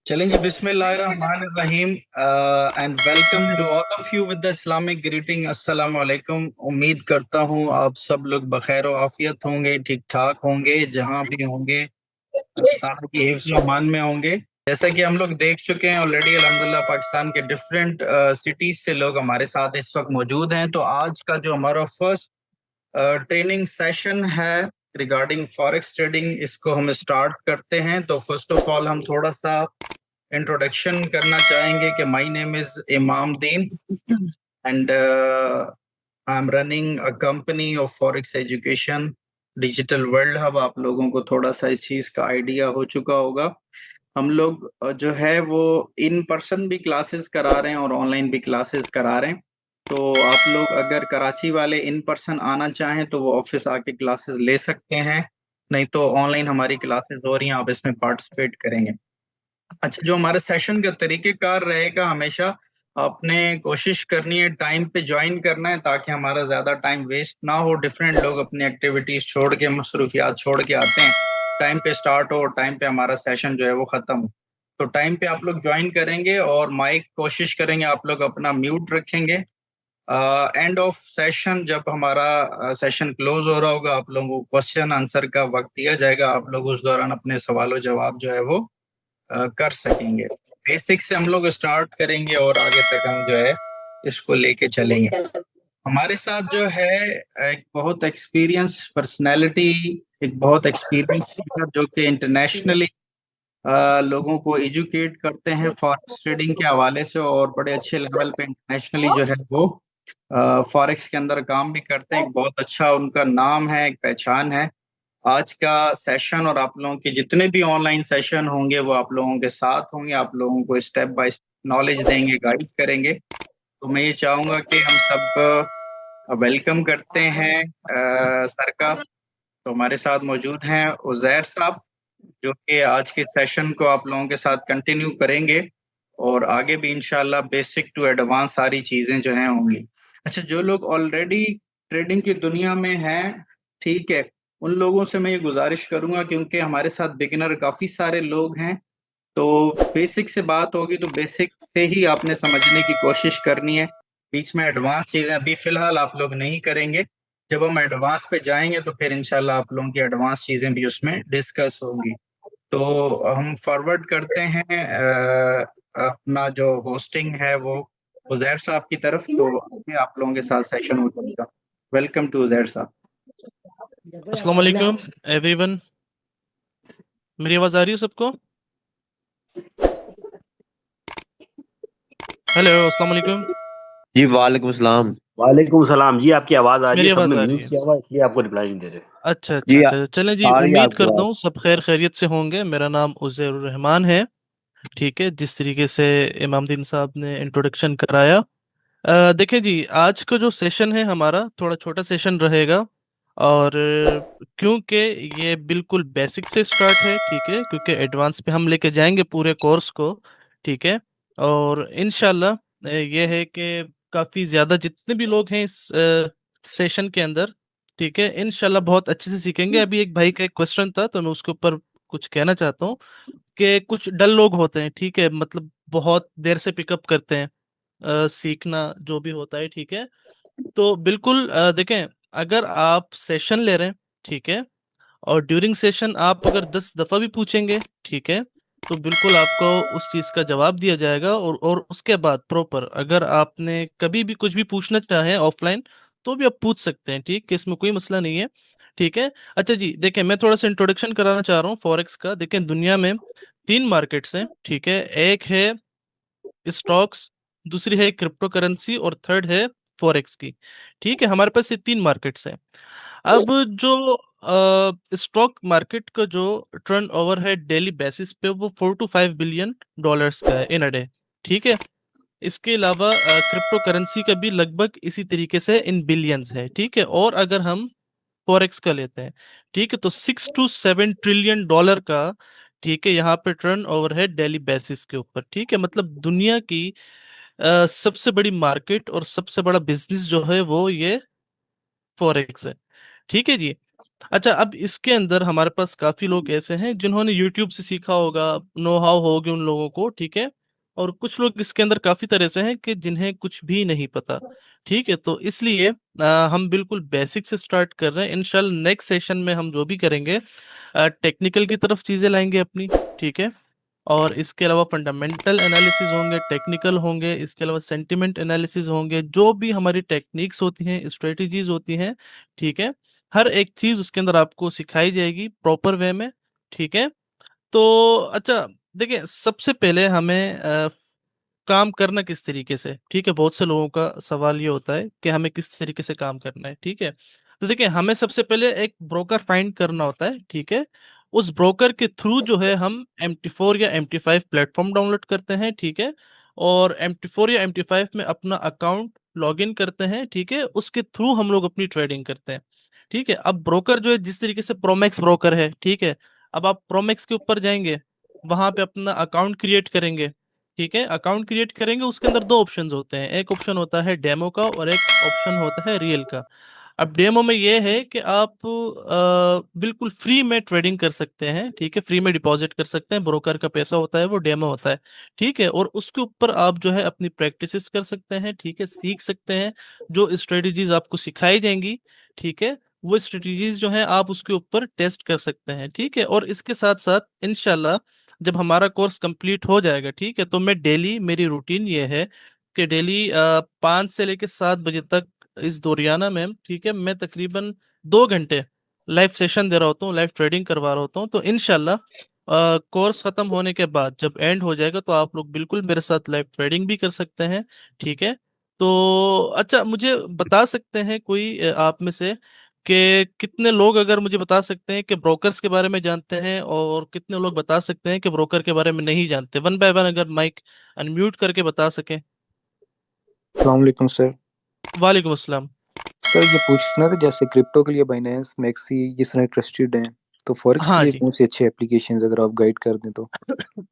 चलें जी, बिस्मिल्लाहिर्रहमानिर्रहीम and welcome to all of you with the Islamic greeting. अस्सलाम वालेकुम। उम्मीद करता हूँ आप सब लोग बखैर और आफियत होंगे, ठीक ठाक होंगे, जहाँ भी होंगे अल्लाह ताला की हिफ्ज़ व अमान में होंगे। जैसा कि हम लोग देख चुके हैं ऑलरेडी, अल्हम्दुलिल्लाह पाकिस्तान के डिफरेंट सिटीज से लोग हमारे साथ इस वक्त मौजूद हैं। तो आज का जो हमारा फर्स्ट ट्रेनिंग सेशन है रिगार्डिंग फॉरेक्स ट्रेडिंग, इसको हम स्टार्ट करते हैं। तो फर्स्ट ऑफ ऑल हम थोड़ा सा इंट्रोडक्शन करना चाहेंगे कि माय नेम इज इमाम दीन and I am running a company of forex education digital world hub. आप लोगों को थोड़ा सा इस चीज़ का आइडिया हो चुका होगा। हम लोग जो है वो इन पर्सन भी क्लासेस करा रहे हैं और ऑनलाइन भी क्लासेस करा रहे हैं। तो आप लोग अगर कराची वाले इन पर्सन आना चाहें तो वो ऑफिस आके क्लासेस ले सकते हैं, नहीं तो ऑनलाइन हमारी क्लासेस हो रही हैं, आप इसमें पार्टिसिपेट करेंगे। अच्छा, जो हमारे सेशन का तरीकेकार रहेगा, हमेशा आपने कोशिश करनी है टाइम पे ज्वाइन करना है ताकि हमारा ज़्यादा टाइम वेस्ट ना हो। डिफरेंट लोग अपनी एक्टिविटीज़ छोड़ के, मसरूफियात छोड़ के आते हैं। टाइम पे स्टार्ट हो और टाइम पे हमारा सेशन जो है वो ख़त्म हो। तो टाइम पे आप लोग ज्वाइन करेंगे और माइक कोशिश करेंगे आप लोग अपना म्यूट रखेंगे। एंड ऑफ सेशन जब हमारा सेशन क्लोज हो रहा होगा, आप लोगों को क्वेश्चन आंसर का वक्त दिया जाएगा। आप लोग उस दौरान अपने सवालों जवाब जो है वो कर सकेंगे। बेसिक से हम लोग स्टार्ट करेंगे और आगे तक हम जो है इसको लेके चलेंगे। हमारे साथ जो है एक बहुत एक्सपीरियंस पर्सनैलिटी, एक बहुत एक्सपीरियंस जो कि इंटरनेशनली लोगों को एजुकेट करते हैं फॉरेक्स ट्रेडिंग के हवाले से, और बड़े अच्छे लेवल पे इंटरनेशनली जो है वो फॉरेक्स के अंदर काम भी करते हैं। एक बहुत अच्छा उनका नाम है, एक पहचान है। आज का सेशन और आप लोगों के जितने भी ऑनलाइन सेशन होंगे वो आप लोगों के साथ होंगे, आप लोगों को स्टेप बाय स्टेप नॉलेज देंगे, गाइड करेंगे। तो मैं ये चाहूंगा कि हम सब वेलकम करते हैं सर का। तो हमारे साथ मौजूद हैं उजैर साहब, जो कि आज के सेशन को आप लोगों के साथ कंटिन्यू करेंगे और आगे भी इंशाल्लाह बेसिक टू एडवांस सारी चीज़ें जो हैं होंगी। अच्छा, जो लोग ऑलरेडी ट्रेडिंग की दुनिया में हैं, ठीक है, उन लोगों से मैं ये गुजारिश करूंगा, क्योंकि हमारे साथ बिगिनर काफ़ी सारे लोग हैं, तो बेसिक से बात होगी तो बेसिक से ही आपने समझने की कोशिश करनी है। बीच में एडवांस चीज़ें अभी फ़िलहाल आप लोग नहीं करेंगे। जब हम एडवांस पे जाएंगे तो फिर इंशाल्लाह आप लोगों की एडवांस चीज़ें भी उसमें डिस्कस होंगी। तो हम फॉरवर्ड करते हैं अपना जो होस्टिंग है वो उजैर साहब की तरफ। तो आगे आप लोगों के साथ सेशन हो जाएगा। वेलकम टू उजैर साहब। अस्सलाम वालेकुम एवरीवन। मेरी आवाज़ आ रही है सबको? हेलो, अस्सलाम वालेकुम। जी वालेकुम सलाम। वालेकुम सलाम जी। आपकी आवाज आ रही मेरी है, आवाज़ सबने आ रही म्यूट है? किया हुआ है, इसलिए आपको रिप्लाई नहीं दे रहे। अच्छा अच्छा जी अच्छा, चलें जी, आ रही है उम्मीद आपकी करता बात। हूँ सब खैर खैरियत से होंगे। मेरा नाम उज़ैर रहमान है। ठीक है, जिस तरीके से इमामदीन साहब ने इंट्रोडक्शन कराया, देखिए जी, आज का जो सेशन है हमारा थोड़ा छोटा सेशन रहेगा। और क्योंकि ये बिल्कुल बेसिक से स्टार्ट है, ठीक है, क्योंकि एडवांस पे हम लेके जाएंगे पूरे कोर्स को। ठीक है, और इंशाल्लाह ये है कि काफ़ी ज़्यादा जितने भी लोग हैं इस सेशन के अंदर, ठीक है, इंशाल्लाह बहुत अच्छे से सीखेंगे। अभी एक भाई का एक क्वेश्चन था तो मैं उसके ऊपर कुछ कहना चाहता हूँ कि कुछ डल लोग होते हैं, ठीक है, मतलब बहुत देर से पिकअप करते हैं सीखना जो भी होता है, ठीक है। तो बिल्कुल देखें, अगर आप सेशन ले रहे हैं, ठीक है, और ड्यूरिंग सेशन आप अगर 10 दफ़ा भी पूछेंगे, ठीक है, तो बिल्कुल आपको उस चीज़ का जवाब दिया जाएगा। और उसके बाद प्रॉपर अगर आपने कभी भी कुछ भी पूछना चाहें ऑफलाइन, तो भी आप पूछ सकते हैं, ठीक है, इसमें कोई मसला नहीं है। ठीक है। अच्छा जी, देखें, मैं थोड़ा सा इंट्रोडक्शन कराना चाह रहा हूँ फॉरेक्स का। देखें, दुनिया में 3 मार्केट्स हैं, ठीक है। एक है स्टॉक्स, दूसरी है क्रिप्टो करेंसी, और थर्ड है फॉरेक्स की। ठीक है, हमारे पास ये 3 मार्केट्स हैं। अब जो स्टॉक मार्केट का जो टर्न ओवर है डेली बेसिस पे, वो 4 to 5 बिलियन डॉलर्स का है इन अ डे। ठीक है। इसके अलावा क्रिप्टो करेंसी का भी लगभग इसी तरीके से इन बिलियंस है। ठीक है, और अगर हम फॉरेक्स का लेते हैं, ठीक है, तो 6 to 7 ट्रिलियन डॉलर का, ठीक है, यहाँ पे टर्न ओवर है डेली बेसिस के ऊपर। ठीक है, मतलब दुनिया की सबसे बड़ी मार्केट और सबसे बड़ा बिजनेस जो है वो ये फॉरेक्स है। ठीक है जी। अच्छा, अब इसके अंदर हमारे पास काफी लोग ऐसे हैं जिन्होंने यूट्यूब से सीखा होगा, नो हाउ होगी उन लोगों को, ठीक है। और कुछ लोग इसके अंदर काफी तरह से हैं कि जिन्हें कुछ भी नहीं पता, ठीक है। तो इसलिए हम बिल्कुल बेसिक से स्टार्ट कर रहे हैं। इंशाल्लाह नेक्स्ट सेशन में हम जो भी करेंगे टेक्निकल की तरफ चीजें लाएंगे अपनी, ठीक है। और इसके अलावा फंडामेंटल एनालिसिस होंगे, टेक्निकल होंगे, इसके अलावा सेंटिमेंट एनालिसिस होंगे, जो भी हमारी टेक्निक्स होती हैं, स्ट्रेटजीज होती हैं, ठीक है। हर एक चीज उसके अंदर आपको सिखाई जाएगी प्रॉपर वे में, ठीक है। तो अच्छा, देखिए सबसे पहले हमें काम करना किस तरीके से, ठीक है। बहुत से लोगों का सवाल ये होता है कि हमें किस तरीके से काम करना है, ठीक है। तो देखिए हमें सबसे पहले एक ब्रोकर फाइंड करना होता है, ठीक है। उस ब्रोकर के थ्रू जो है हम MT4 या MT5 प्लेटफॉर्म डाउनलोड करते हैं, ठीक है। और MT4 या MT5 में अपना अकाउंट लॉगिन करते हैं, ठीक है। उसके थ्रू हम लोग अपनी ट्रेडिंग करते हैं, ठीक है। अब ब्रोकर जो है जिस तरीके से प्रोमेक्स ब्रोकर है, ठीक है। अब आप प्रोमेक्स के ऊपर जाएंगे, वहां पे अपना अकाउंट क्रिएट करेंगे, ठीक है। अकाउंट क्रिएट करेंगे, उसके अंदर दो ऑप्शंस होते हैं, एक ऑप्शन होता है डेमो का और एक ऑप्शन होता है रियल का। अब डेमो में ये है कि आप बिल्कुल फ्री में ट्रेडिंग कर सकते हैं, ठीक है। फ्री में डिपॉजिट कर सकते हैं, ब्रोकर का पैसा होता है वो डेमो होता है, ठीक है। और उसके ऊपर आप जो है अपनी प्रैक्टिसेस कर सकते हैं, ठीक है, सीख सकते हैं। जो स्ट्रेटजीज आपको सिखाई जाएंगी, ठीक है, वो स्ट्रेटजीज जो है आप उसके ऊपर टेस्ट कर सकते हैं, ठीक है। और इसके साथ साथ इंशाल्लाह जब हमारा कोर्स कंप्लीट हो जाएगा, ठीक है, तो मैं डेली, मेरी रूटीन ये है कि डेली 5 से लेकर 7 बजे तक इस दोरियाना में, ठीक है, मैं तकरीबन 2 घंटे लाइव सेशन दे रहा होता हूँ, लाइव ट्रेडिंग करवा रहा होता हूँ। तो इनशाला कोर्स खत्म होने के बाद जब एंड हो जाएगा तो आप लोग बिल्कुल मेरे साथ लाइव ट्रेडिंग भी कर सकते हैं, ठीक है। तो अच्छा, मुझे बता सकते हैं कोई आप में से कि कितने लोग, अगर मुझे बता सकते हैं कि ब्रोकर्स के बारे में जानते हैं और कितने लोग बता सकते हैं कि ब्रोकर के बारे में नहीं जानते, वन बाय वन अगर माइक अनम्यूट करके बता सकें। अस्सलाम वालेकुम सर। वालेकुम अस्सलाम। सर ये पूछना था, जैसे क्रिप्टो के लिए बाइनेंस, मैक्सी जिस तरह ट्रस्टेड हैं, तो फॉरेक्स के हाँ लिए जी, कौन सी अच्छी एप्लीकेशंस अगर आप गाइड कर दें तो।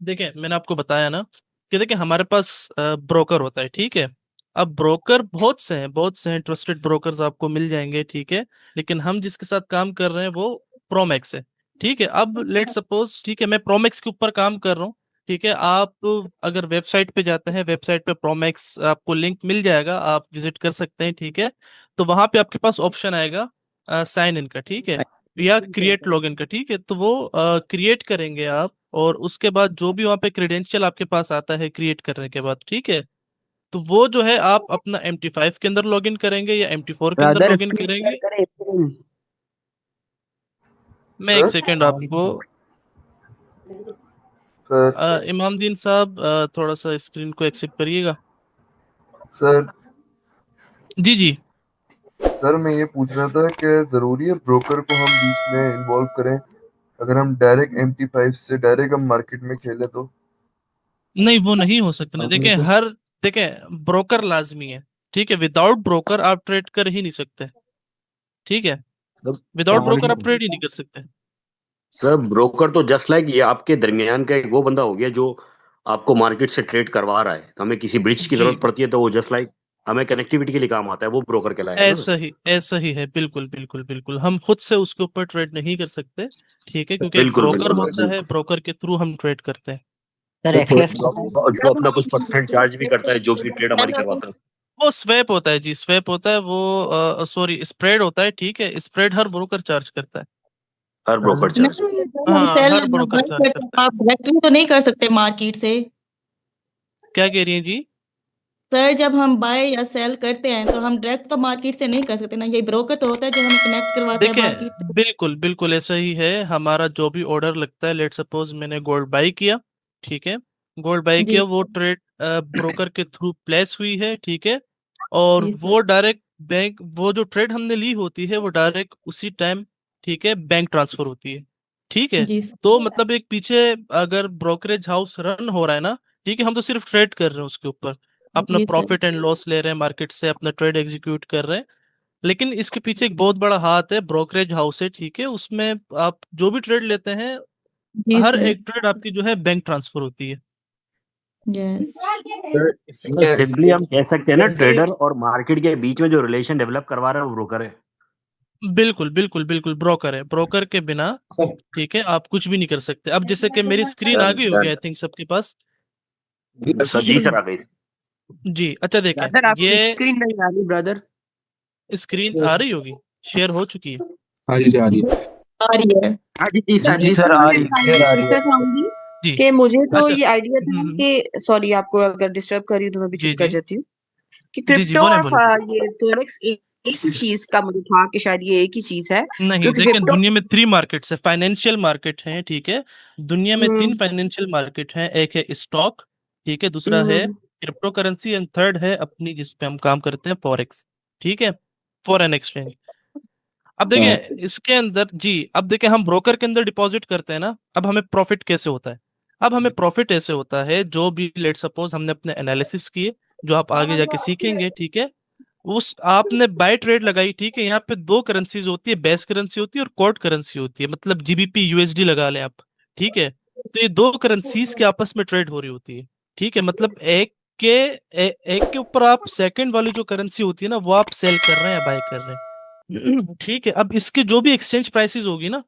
देखिए मैंने आपको बताया ना कि देखिए हमारे पास ब्रोकर होता है, ठीक है। अब ब्रोकर बहुत से हैं, बहुत से हैं, ट्रस्टेड ब्रोकर्स आपको मिल जाएंगे, ठीक है। लेकिन हम जिसके साथ काम कर रहे हैं वो प्रोमैक्स है, ठीक है। अब लेट सपोज, ठीक है, मैं प्रोमैक्स के ऊपर काम कर रहा हूँ, ठीक है। आप अगर वेबसाइट पे जाते हैं, वेबसाइट पे प्रोमैक्स आपको लिंक मिल जाएगा, आप विजिट कर सकते हैं, ठीक है। तो वहां पे आपके पास ऑप्शन आएगा साइन इन का, ठीक है, या क्रिएट लॉगिन का, ठीक है। तो वो क्रिएट करेंगे आप, और उसके बाद जो भी वहाँ पे क्रेडेंशियल आपके पास आता है क्रिएट करने के बाद, ठीक है, तो वो जो है आप अपना MT5 के अंदर लॉगिन करेंगे या MT4 के अंदर ब्रदर लॉगिन करेंगे। मैं एक सर सेकंड आपको सर इमामदीन साहब थोड़ा सा स्क्रीन को एक्सेप्ट करिएगा। सर जी जी। सर मैं ये पूछ रहा था कि ज़रूरी है ब्रोकर को हम बीच में इन्वॉल्व करें, अगर हम डायरेक्ट MT5 से डायरेक्ट हम मार्केट में खेलें तो। नहीं, वो नहीं हो सकता ना, देखें हर, देखें ब्रोकर लाजमी है, ठीक है। विदाउट ब्रोकर आप ट्रेड कर ही नहीं सकते, ठीक है। विदाउट ब्रोकर आप ट्रेड ही नहीं कर सकते। सर ब्रोकर तो जस्ट लाइक ये आपके दरमियान का एक वो बंदा हो गया जो आपको मार्केट से ट्रेड करवा रहा है। हमें किसी ब्रिज की जी, जरूरत पड़ती है तो वो जस्ट लाइक हमें कनेक्टिविटी के लिए काम आता है, वो ब्रोकर कहलाएगा ना। ऐसा ही है, बिल्कुल बिल्कुल बिल्कुल। हम खुद से उसके ऊपर ट्रेड नहीं कर सकते, ठीक है, क्योंकि एक बिल्कुल ब्रोकर बिल्कुल होता है, बिल्कुल। ब्रोकर के थ्रू हम ट्रेड करते हैं। सर एक्सलेस जो अपना कुछ परसेंट चार्ज भी करता है जो भी ट्रेड हमारी करवाता है। वो स्वैप होता है जी, स्वैप होता है वो, सॉरी स्प्रेड होता है, ठीक है। स्प्रेड हर ब्रोकर चार्ज करता है। हर ब्रोकर चार्ज। नहीं, जब हम हाँ, सेल हर ब्रोकर बाय चार्ज करते करता हैं है। आप डायरेक्टली तो नहीं कर सकते मार्केट से। क्या कह रही हैं जी? सर जब हम बाय या सेल करते हैं तो हम डायरेक्ट तो मार्केट से नहीं कर सकते ना, ये ब्रोकर तो होता है जो हमें कनेक्ट करवाता है देखिए मार्केट से। बिल्कुल बिल्कुल ऐसा ही है। हमारा जो भी ऑर्डर लगता है, लेट सपोज मैंने गोल्ड बाई किया, ठीक है, गोल्ड बाई जी किया, वो ट्रेड ब्रोकर के थ्रू प्लेस हुई है, ठीक है। और जी वो सर। डायरेक्ट बैंक, वो जो ट्रेड हमने ली होती है वो डायरेक्ट उसी टाइम, ठीक है, बैंक ट्रांसफर होती है, ठीक है। जी सर। तो मतलब एक पीछे अगर ब्रोकरेज हाउस रन हो रहा है ना, ठीक है, हम तो सिर्फ ट्रेड कर रहे हैं उसके ऊपर, अपना जी सर। प्रॉफिट एंड लॉस ले रहे हैं मार्केट से, अपना ट्रेड एग्जीक्यूट कर रहे हैं। लेकिन इसके पीछे एक बहुत बड़ा हाथ है, ब्रोकरेज हाउस है, ठीक है। उसमें आप जो भी ट्रेड लेते हैं, जी हर सर। एक ट्रेड आपकी जो है बैंक ट्रांसफर होती है। यस। सर मतलब सिंपली इसलिए हम कह सकते हैं ना, ट्रेडर और मार्केट के बीच में जो रिलेशन डेवलप करवा रहा है वो ब्रोकर है। बिल्कुल बिल्कुल बिल्कुल ब्रोकर है, ब्रोकर के बिना ठीक है आप कुछ भी नहीं कर सकते। अब जैसे कि मेरी स्क्रीन आ गई होगी आई थिंक सबके पास। सर जी सर आ गई। जी अच्छा देखें, ब्रदर आपकी ये स्क्रीन नहीं आ रही ब्रदर। स्क्रीन आ रही होगी, शेयर हो चुकी है। हाँ जी आ रही है। आ रही है। हाँ जी जी सर जी जी सर सर आ मैं रही खाली है, आ रही पूछना है। चाहूंगी जी कि मुझे तो अच्छा। ये आइडिया था कि सॉरी आपको अगर डिस्टर्ब कर रही हूँ तो मैं भी जी चुप कर जी जाती हूँ कि जी जी क्रिप्टो बोले और बोले। ये फॉरेक्स एक इस चीज का मुझे था कि शायद ये एक ही चीज है नहीं क्योंकि देखें, क्रिप्टो दुनिया में 3 मार्केट्स है, फाइनेंशियल मार्केट है ठीक है। दुनिया में 3 हम्म फाइनेंशियल मार्केट है, एक है स्टॉक ठीक है, दूसरा है हम्म क्रिप्टो करेंसी एंड थर्ड है अपनी जिस पे हम काम करते हैं फॉरेक्स ठीक है, फॉरेन एक्सचेंज। अब देखें इसके अंदर जी, अब देखें हम ब्रोकर के अंदर डिपॉजिट करते हैं ना, अब हमें प्रॉफिट कैसे होता है? अब हमें प्रॉफिट ऐसे होता है जो भी लेट सपोज हमने अपने एनालिसिस किए, जो आप आगे जाके सीखेंगे ठीक है, उस आपने बाय ट्रेड लगाई ठीक है, यहाँ पे 2 करेंसीज होती है, बेस करेंसी होती है और कोड करेंसी होती है, मतलब जीबीपी यूएसडी लगा लें आप ठीक है। तो ये 2 करेंसीज के आपस में ट्रेड हो रही होती है ठीक है, मतलब के एक के ऊपर आप सेकंड वाली जो करेंसी होती है ना वो आप सेल कर रहे हैं या बाय कर रहे हैं ठीक है। अब इसके जो भी एक्सचेंज प्राइसेस होगी ना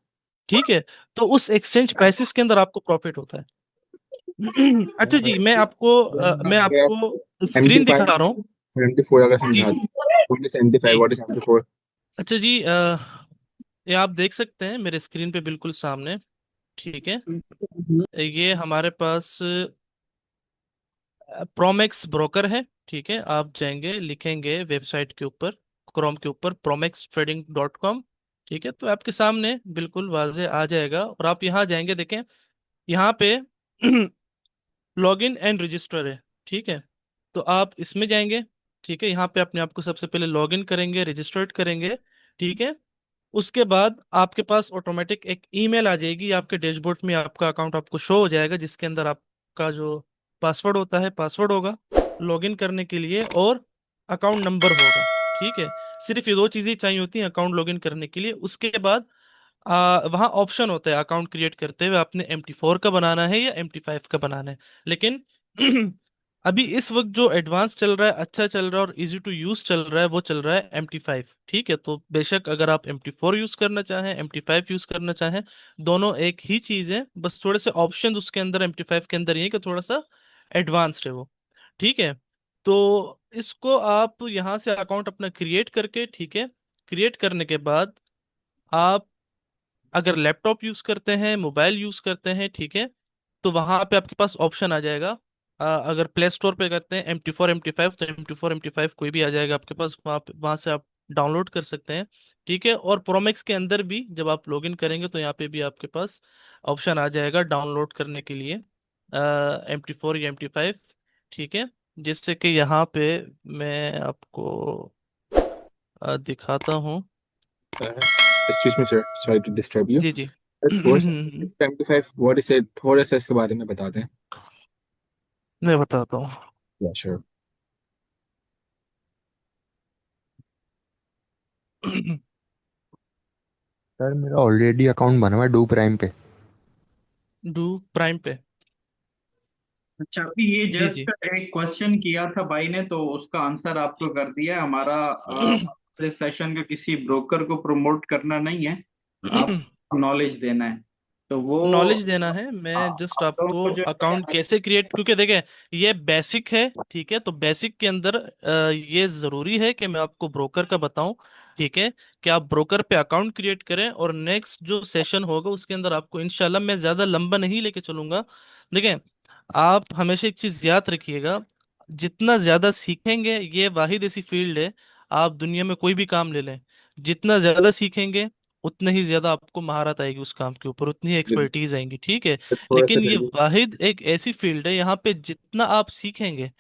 ठीक है, तो उस एक्सचेंज प्राइसेस के अंदर आपको प्रॉफिट होता है अच्छा जी मैं आपको स्क्रीन दिखा रहा हूँ 74 अगर जी समझा दो 75 जी। What is 74। अच्छा जी ये आप देख सकते हैं मेरे स्क्रीन पे बिल्कुल सामने ठीक है। ये हमारे पास प्रोमेक्स ब्रोकर है ठीक है, आप जाएंगे लिखेंगे वेबसाइट के ऊपर, क्रोम के ऊपर promextrading.com ठीक है, तो आपके सामने बिल्कुल वाजे आ जाएगा और आप यहाँ जाएंगे देखें, यहाँ पे लॉगिन एंड रजिस्टर है ठीक है, तो आप इसमें जाएंगे ठीक है, यहाँ पे अपने आप को सबसे पहले लॉगिन करेंगे, रजिस्टर्ड करेंगे ठीक है। उसके बाद आपके पास ऑटोमेटिक एक ईमेल आ जाएगी, आपके डैशबोर्ड में आपका अकाउंट आपको शो हो जाएगा जिसके अंदर आपका जो पासवर्ड होता है, पासवर्ड होगा लॉगिन करने के लिए और अकाउंट नंबर होगा ठीक है। सिर्फ ये 2 चीजें चाहिए होती हैं अकाउंट लॉगिन करने के लिए। उसके बाद वहाँ ऑप्शन होता है अकाउंट क्रिएट करते हुए आपने MT4 का बनाना है या MT5 का बनाना है, लेकिन अभी इस वक्त जो एडवांस चल रहा है, अच्छा चल रहा है और इजी टू यूज चल रहा है वो चल रहा है MT5 ठीक है। तो बेशक अगर आप MT4 यूज करना चाहें, MT5 यूज करना चाहें, दोनों एक ही चीज है, बस थोड़े से ऑप्शन उसके अंदर MT5 के अंदर ये है कि थोड़ा सा एडवांस्ड है वो ठीक है। तो इसको आप यहाँ से अकाउंट अपना क्रिएट करके ठीक है, क्रिएट करने के बाद आप अगर लैपटॉप यूज करते हैं, मोबाइल यूज करते हैं ठीक है, तो वहां पे आपके पास ऑप्शन आ जाएगा। अगर प्ले स्टोर पे करते हैं MT4 MT5 तो MT4 MT5 कोई भी आ जाएगा आपके पास, वहां से आप डाउनलोड कर सकते हैं ठीक है। और प्रोमेक्स के अंदर भी जब आप लॉगिन करेंगे तो यहाँ पे भी आपके पास ऑप्शन आ जाएगा डाउनलोड करने के लिए MT4 या MT5 ठीक है। जिससे कि यहाँ पे मैं आपको दिखाता हूँ। Excuse me sir, sorry to disturb you. जी जी थोड़ा सा 75 व्हाट इज इट, थोड़ा सा इसके बारे में बता दें। मैं बताता हूँ। या श्योर। सर मेरा ऑलरेडी अकाउंट बना हुआ है डू प्राइम पे। डू प्राइम पे अच्छा, अभी ये जी जी जस्ट एक क्वेश्चन किया था भाई ने तो उसका आंसर आपको कर दिया। हमारा इस सेशन का किसी ब्रोकर को प्रमोट करना नहीं है, आप नॉलेज देना है। तो वो नॉलेज देना है, मैं जस्ट आप लोगों आपको को जो अकाउंट कैसे क्रिएट, क्योंकि देखें ये बेसिक है ठीक है, तो बेसिक के अंदर ये जरूरी है कि मैं आपको ब्रोकर का बताऊं ठीक है, कि आप ब्रोकर पे अकाउंट क्रिएट करें और नेक्स्ट जो सेशन होगा उसके अंदर आपको इंशाल्लाह, मैं ज्यादा लंबा नहीं लेके चलूंगा। देखें आप हमेशा एक चीज याद रखिएगा, जितना ज्यादा सीखेंगे, ये वाहिद ऐसी फील्ड है, आप दुनिया में कोई भी काम ले लें, जितना ज्यादा सीखेंगे उतने ही ज्यादा आपको महारत आएगी उस काम के ऊपर, उतनी ही एक्सपर्टीज आएंगी ठीक है। थोड़ा सा लेकिन ये करिए। वाहिद एक ऐसी फील्ड है यहाँ पे जितना आप सीखेंगे,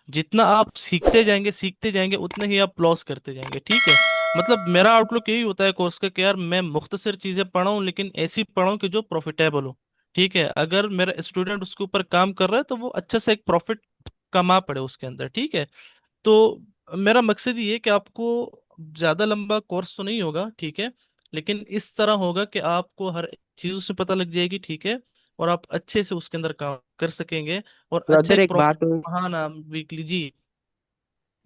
जितना आप सीखते जाएंगे उतने ही आप लॉस करते जाएंगे ठीक है। मतलब मेरा आउटलुक यही होता है कोर्स का कि यार मैं मुख्तसर चीजें पढ़ाऊं लेकिन ऐसी पढ़ाऊं कि जो प्रॉफिटेबल हो ठीक है। अगर मेरा स्टूडेंट उसके ऊपर काम कर रहा है तो वो अच्छा से एक प्रॉफिट कमा पड़े उसके अंदर ठीक है। तो मेरा मकसद ये है कि आपको ज्यादा लंबा कोर्स तो नहीं होगा ठीक है, लेकिन इस तरह होगा कि आपको हर चीज उससे पता लग जाएगी ठीक है, और आप अच्छे से उसके अंदर काम कर सकेंगे और अच्छा ब्रदर एक एक प्रॉफिट बात और हाँ वीकली जी।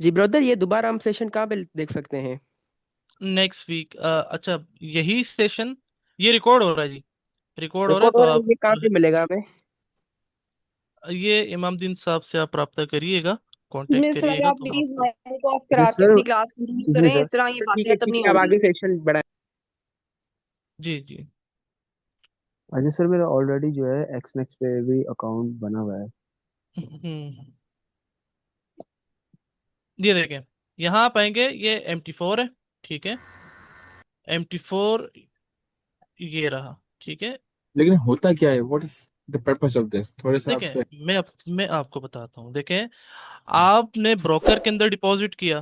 जी ब्रदर ये दोबारा हम सेशन कहाँ पे देख सकते हैं? Next week. अच्छा, यही सेशन ये रिकॉर्ड हो रहा है जी, रिकॉर्ड हो रहा है, रिकॉर्ड तो हो रहा है, आप ये कहाँ जो पे है मिलेगा हमें? ये इमामदीन साहब से आप रब्ता करिएगा, कांटेक्ट नहीं सर, करिएगा, आप तो हम प्लीज आपको। माइक ऑफ जी करा के सर। अपनी क्लास कंटिन्यू जी करें, सर। इस तरह ये सर, बातें ठीक है खत्म नहीं ठीक है, अब होंगी। आगे सेशन बढ़ाएं। जी जी। अजय सर, मेरा ऑलरेडी जो है एक्समैक्स पे भी अकाउंट बना हुआ है। हम्म, ये देखें, यहाँ आप आएंगे, ये MT4 है, ठीक है, MT4 ये रहा, ठीक है। लेकिन होता क्या है, what is the purpose of this, थोड़े सा आप देखें, मैं आपको बताता हूँ। देखें, आपने ब्रोकर के अंदर डिपॉजिट किया,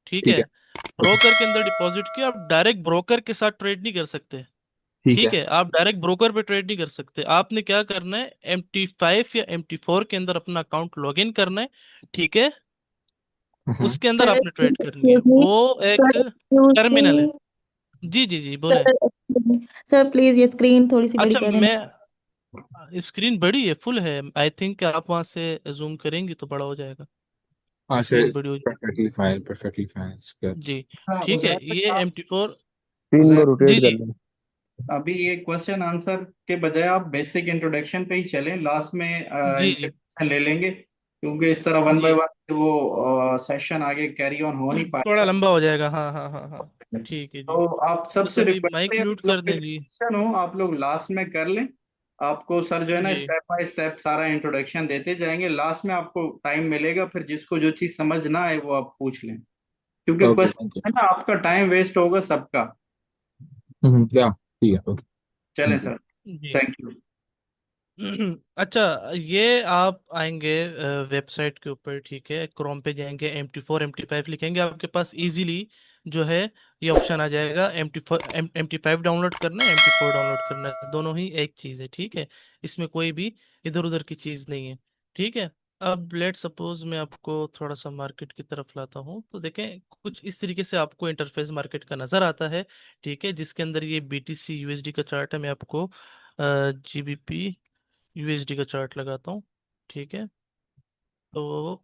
ठीक ठीक है, है। ओके। ब्रोकर के अंदर डिपॉजिट किया, आप डायरेक्ट ब्रोकर के साथ ट्रेड नहीं कर सकते, ठीक ठीक है। है, आप डायरेक्ट ब्रोकर पे ट्रेड नहीं कर सकते। आपने क्या करना है, MT5 या MT4 के अंदर अपना अकाउंट लॉग इन करना है, ठीक है, उसके अंदर सर आपने ट्रेड करनी है, एक्सक्यूज मी, वो एक सर एक्सक्यूज टर्मिनल है। मी, जी जी जी, बोले। Sir excuse me, sir please ये स्क्रीन थोड़ी सी बड़ी अच्छा, कर देना। स्क्रीन बड़ी है, फुल है, आई थिंक आप वहां से जूम करेंगी तो बड़ा हो जाएगा, हाँ सर, स्क्रीन बड़ी हो जाएगी। Perfectly fine, perfectly fine. जी, अच्छा ठीक है, उजैर ये साहब, MT4। स्क्रीन को उजैर, जी रोटेट कर जी लें। अभी ये क्वेश्चन आंसर के बजाय आप बेसिक इंट्रोडक्शन पे ही चलें, लास्ट में जी जी इंट्रोडक्शन ले लेंगे, क्योंकि इस तरह वन बाय जी, वन वो सेशन आगे कैरी ऑन हो नहीं थोड़ा पाएगा। लंबा हो जाएगा, हाँ हाँ हाँ हाँ, ठीक है जी। तो आप बस सबसे अभी रिक्वेस्ट माइक है, आप म्यूट लोग कर के दें जी। क्वेश्चन हो आप लोग लास्ट में कर लें। आपको सर जो है ना जी स्टेप बाय स्टेप सारा इंट्रोडक्शन देते जाएंगे, लास्ट में आपको टाइम मिलेगा, फिर जिसको जो चीज समझ ना आए वो आप पूछ लें, क्योंकि ओके, क्वेश्चन थैंक यू। है ना, आपका टाइम वेस्ट होगा सबका। या ठीक है, ओके, चलें थैंक यू। सर, जी। Thank you. अच्छा, ये आप आएंगे वेबसाइट के ऊपर, ठीक है, क्रोम पे जाएंगे, MT4 MT5 लिखेंगे, आपके पास इजीली जो है ये ऑप्शन आ जाएगा। MT5 डाउनलोड करना है, MT4 डाउनलोड करना है, दोनों ही एक चीज़ है, ठीक है, इसमें कोई भी इधर उधर की चीज़ नहीं है, ठीक है। अब लेट सपोज मैं आपको थोड़ा सा मार्केट की तरफ लाता हूँ, तो देखें कुछ इस तरीके से आपको इंटरफेस मार्केट का नज़र आता है, ठीक है, जिसके अंदर ये BTC USD का चार्ट है। मैं आपको GBP USD का चार्ट लगाता हूँ, ठीक है, तो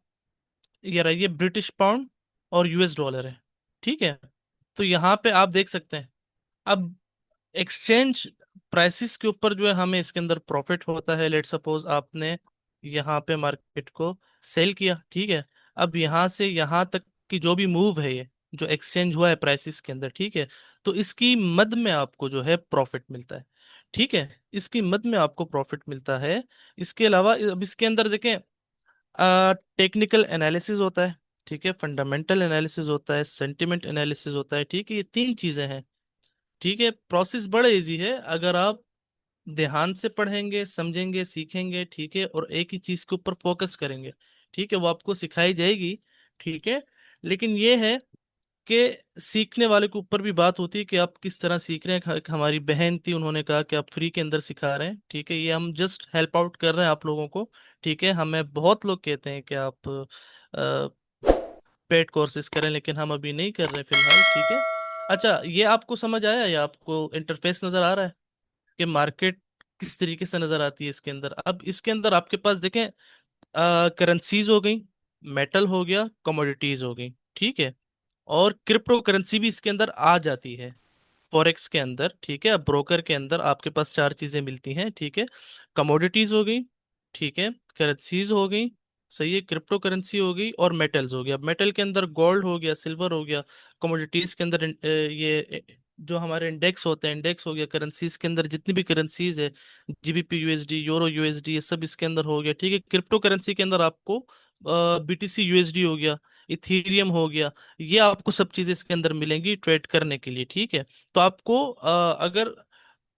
ये रहा, ये ब्रिटिश पाउंड और US डॉलर है, ठीक है। तो यहाँ पे आप देख सकते हैं, अब एक्सचेंज प्राइसेस के ऊपर जो है हमें इसके अंदर प्रॉफिट होता है। लेट सपोज आपने यहाँ पे मार्केट को सेल किया, ठीक है, अब यहाँ से यहाँ तक की जो भी मूव है, ये जो एक्सचेंज हुआ है प्राइसेस के अंदर, ठीक है, तो इसकी मद में आपको जो है प्रॉफिट मिलता है, ठीक है, इसकी मद में आपको प्रॉफिट मिलता है। इसके अलावा अब इसके अंदर देखें, टेक्निकल एनालिसिस होता है, ठीक है, फंडामेंटल एनालिसिस होता है, सेंटिमेंट एनालिसिस होता है, ठीक है, ये तीन चीजें हैं, ठीक है। प्रोसेस बड़ा इजी है, अगर आप ध्यान से पढ़ेंगे, समझेंगे, सीखेंगे, ठीक है, और एक ही चीज के ऊपर फोकस करेंगे, ठीक है, वो आपको सिखाई जाएगी, ठीक है। लेकिन ये है कि सीखने वाले के ऊपर भी बात होती है कि आप किस तरह सीख रहे हैं। एक हमारी बहन थी, उन्होंने कहा कि आप फ्री के अंदर सिखा रहे हैं, ठीक है, ये हम जस्ट हेल्प आउट कर रहे हैं आप लोगों को, ठीक है। हमें बहुत लोग कहते हैं कि आप पेड कोर्सेज करें, लेकिन हम अभी नहीं कर रहे फिलहाल, ठीक है। अच्छा, ये आपको समझ आया, या आपको इंटरफेस नजर आ रहा है कि मार्केट किस तरीके से नजर आती है इसके अंदर? अब इसके अंदर आपके पास देखें, करेंसीज हो गई, मेटल हो गया, कमोडिटीज हो गई, ठीक है, और क्रिप्टो करेंसी भी इसके अंदर आ जाती है फॉरेक्स के अंदर, ठीक है। अब ब्रोकर के अंदर आपके पास चार चीजें मिलती हैं, ठीक है, कमोडिटीज हो गई, ठीक है, करेंसीज हो गई, सही है, क्रिप्टो करेंसी हो गई, और मेटल्स हो गया। अब मेटल के अंदर गोल्ड हो गया, सिल्वर हो गया, कमोडिटीज के अंदर जो हमारे इंडेक्स होते हैं, इंडेक्स हो गया, करेंसीज के अंदर जितनी भी करेंसीज है, GBP USD, यूरो USD, ये सब इसके अंदर हो गया, ठीक है। क्रिप्टो करेंसी के अंदर आपको BTC USD हो गया, इथीरियम हो गया, ये आपको सब चीजें इसके अंदर मिलेंगी ट्रेड करने के लिए, ठीक है। तो आपको अगर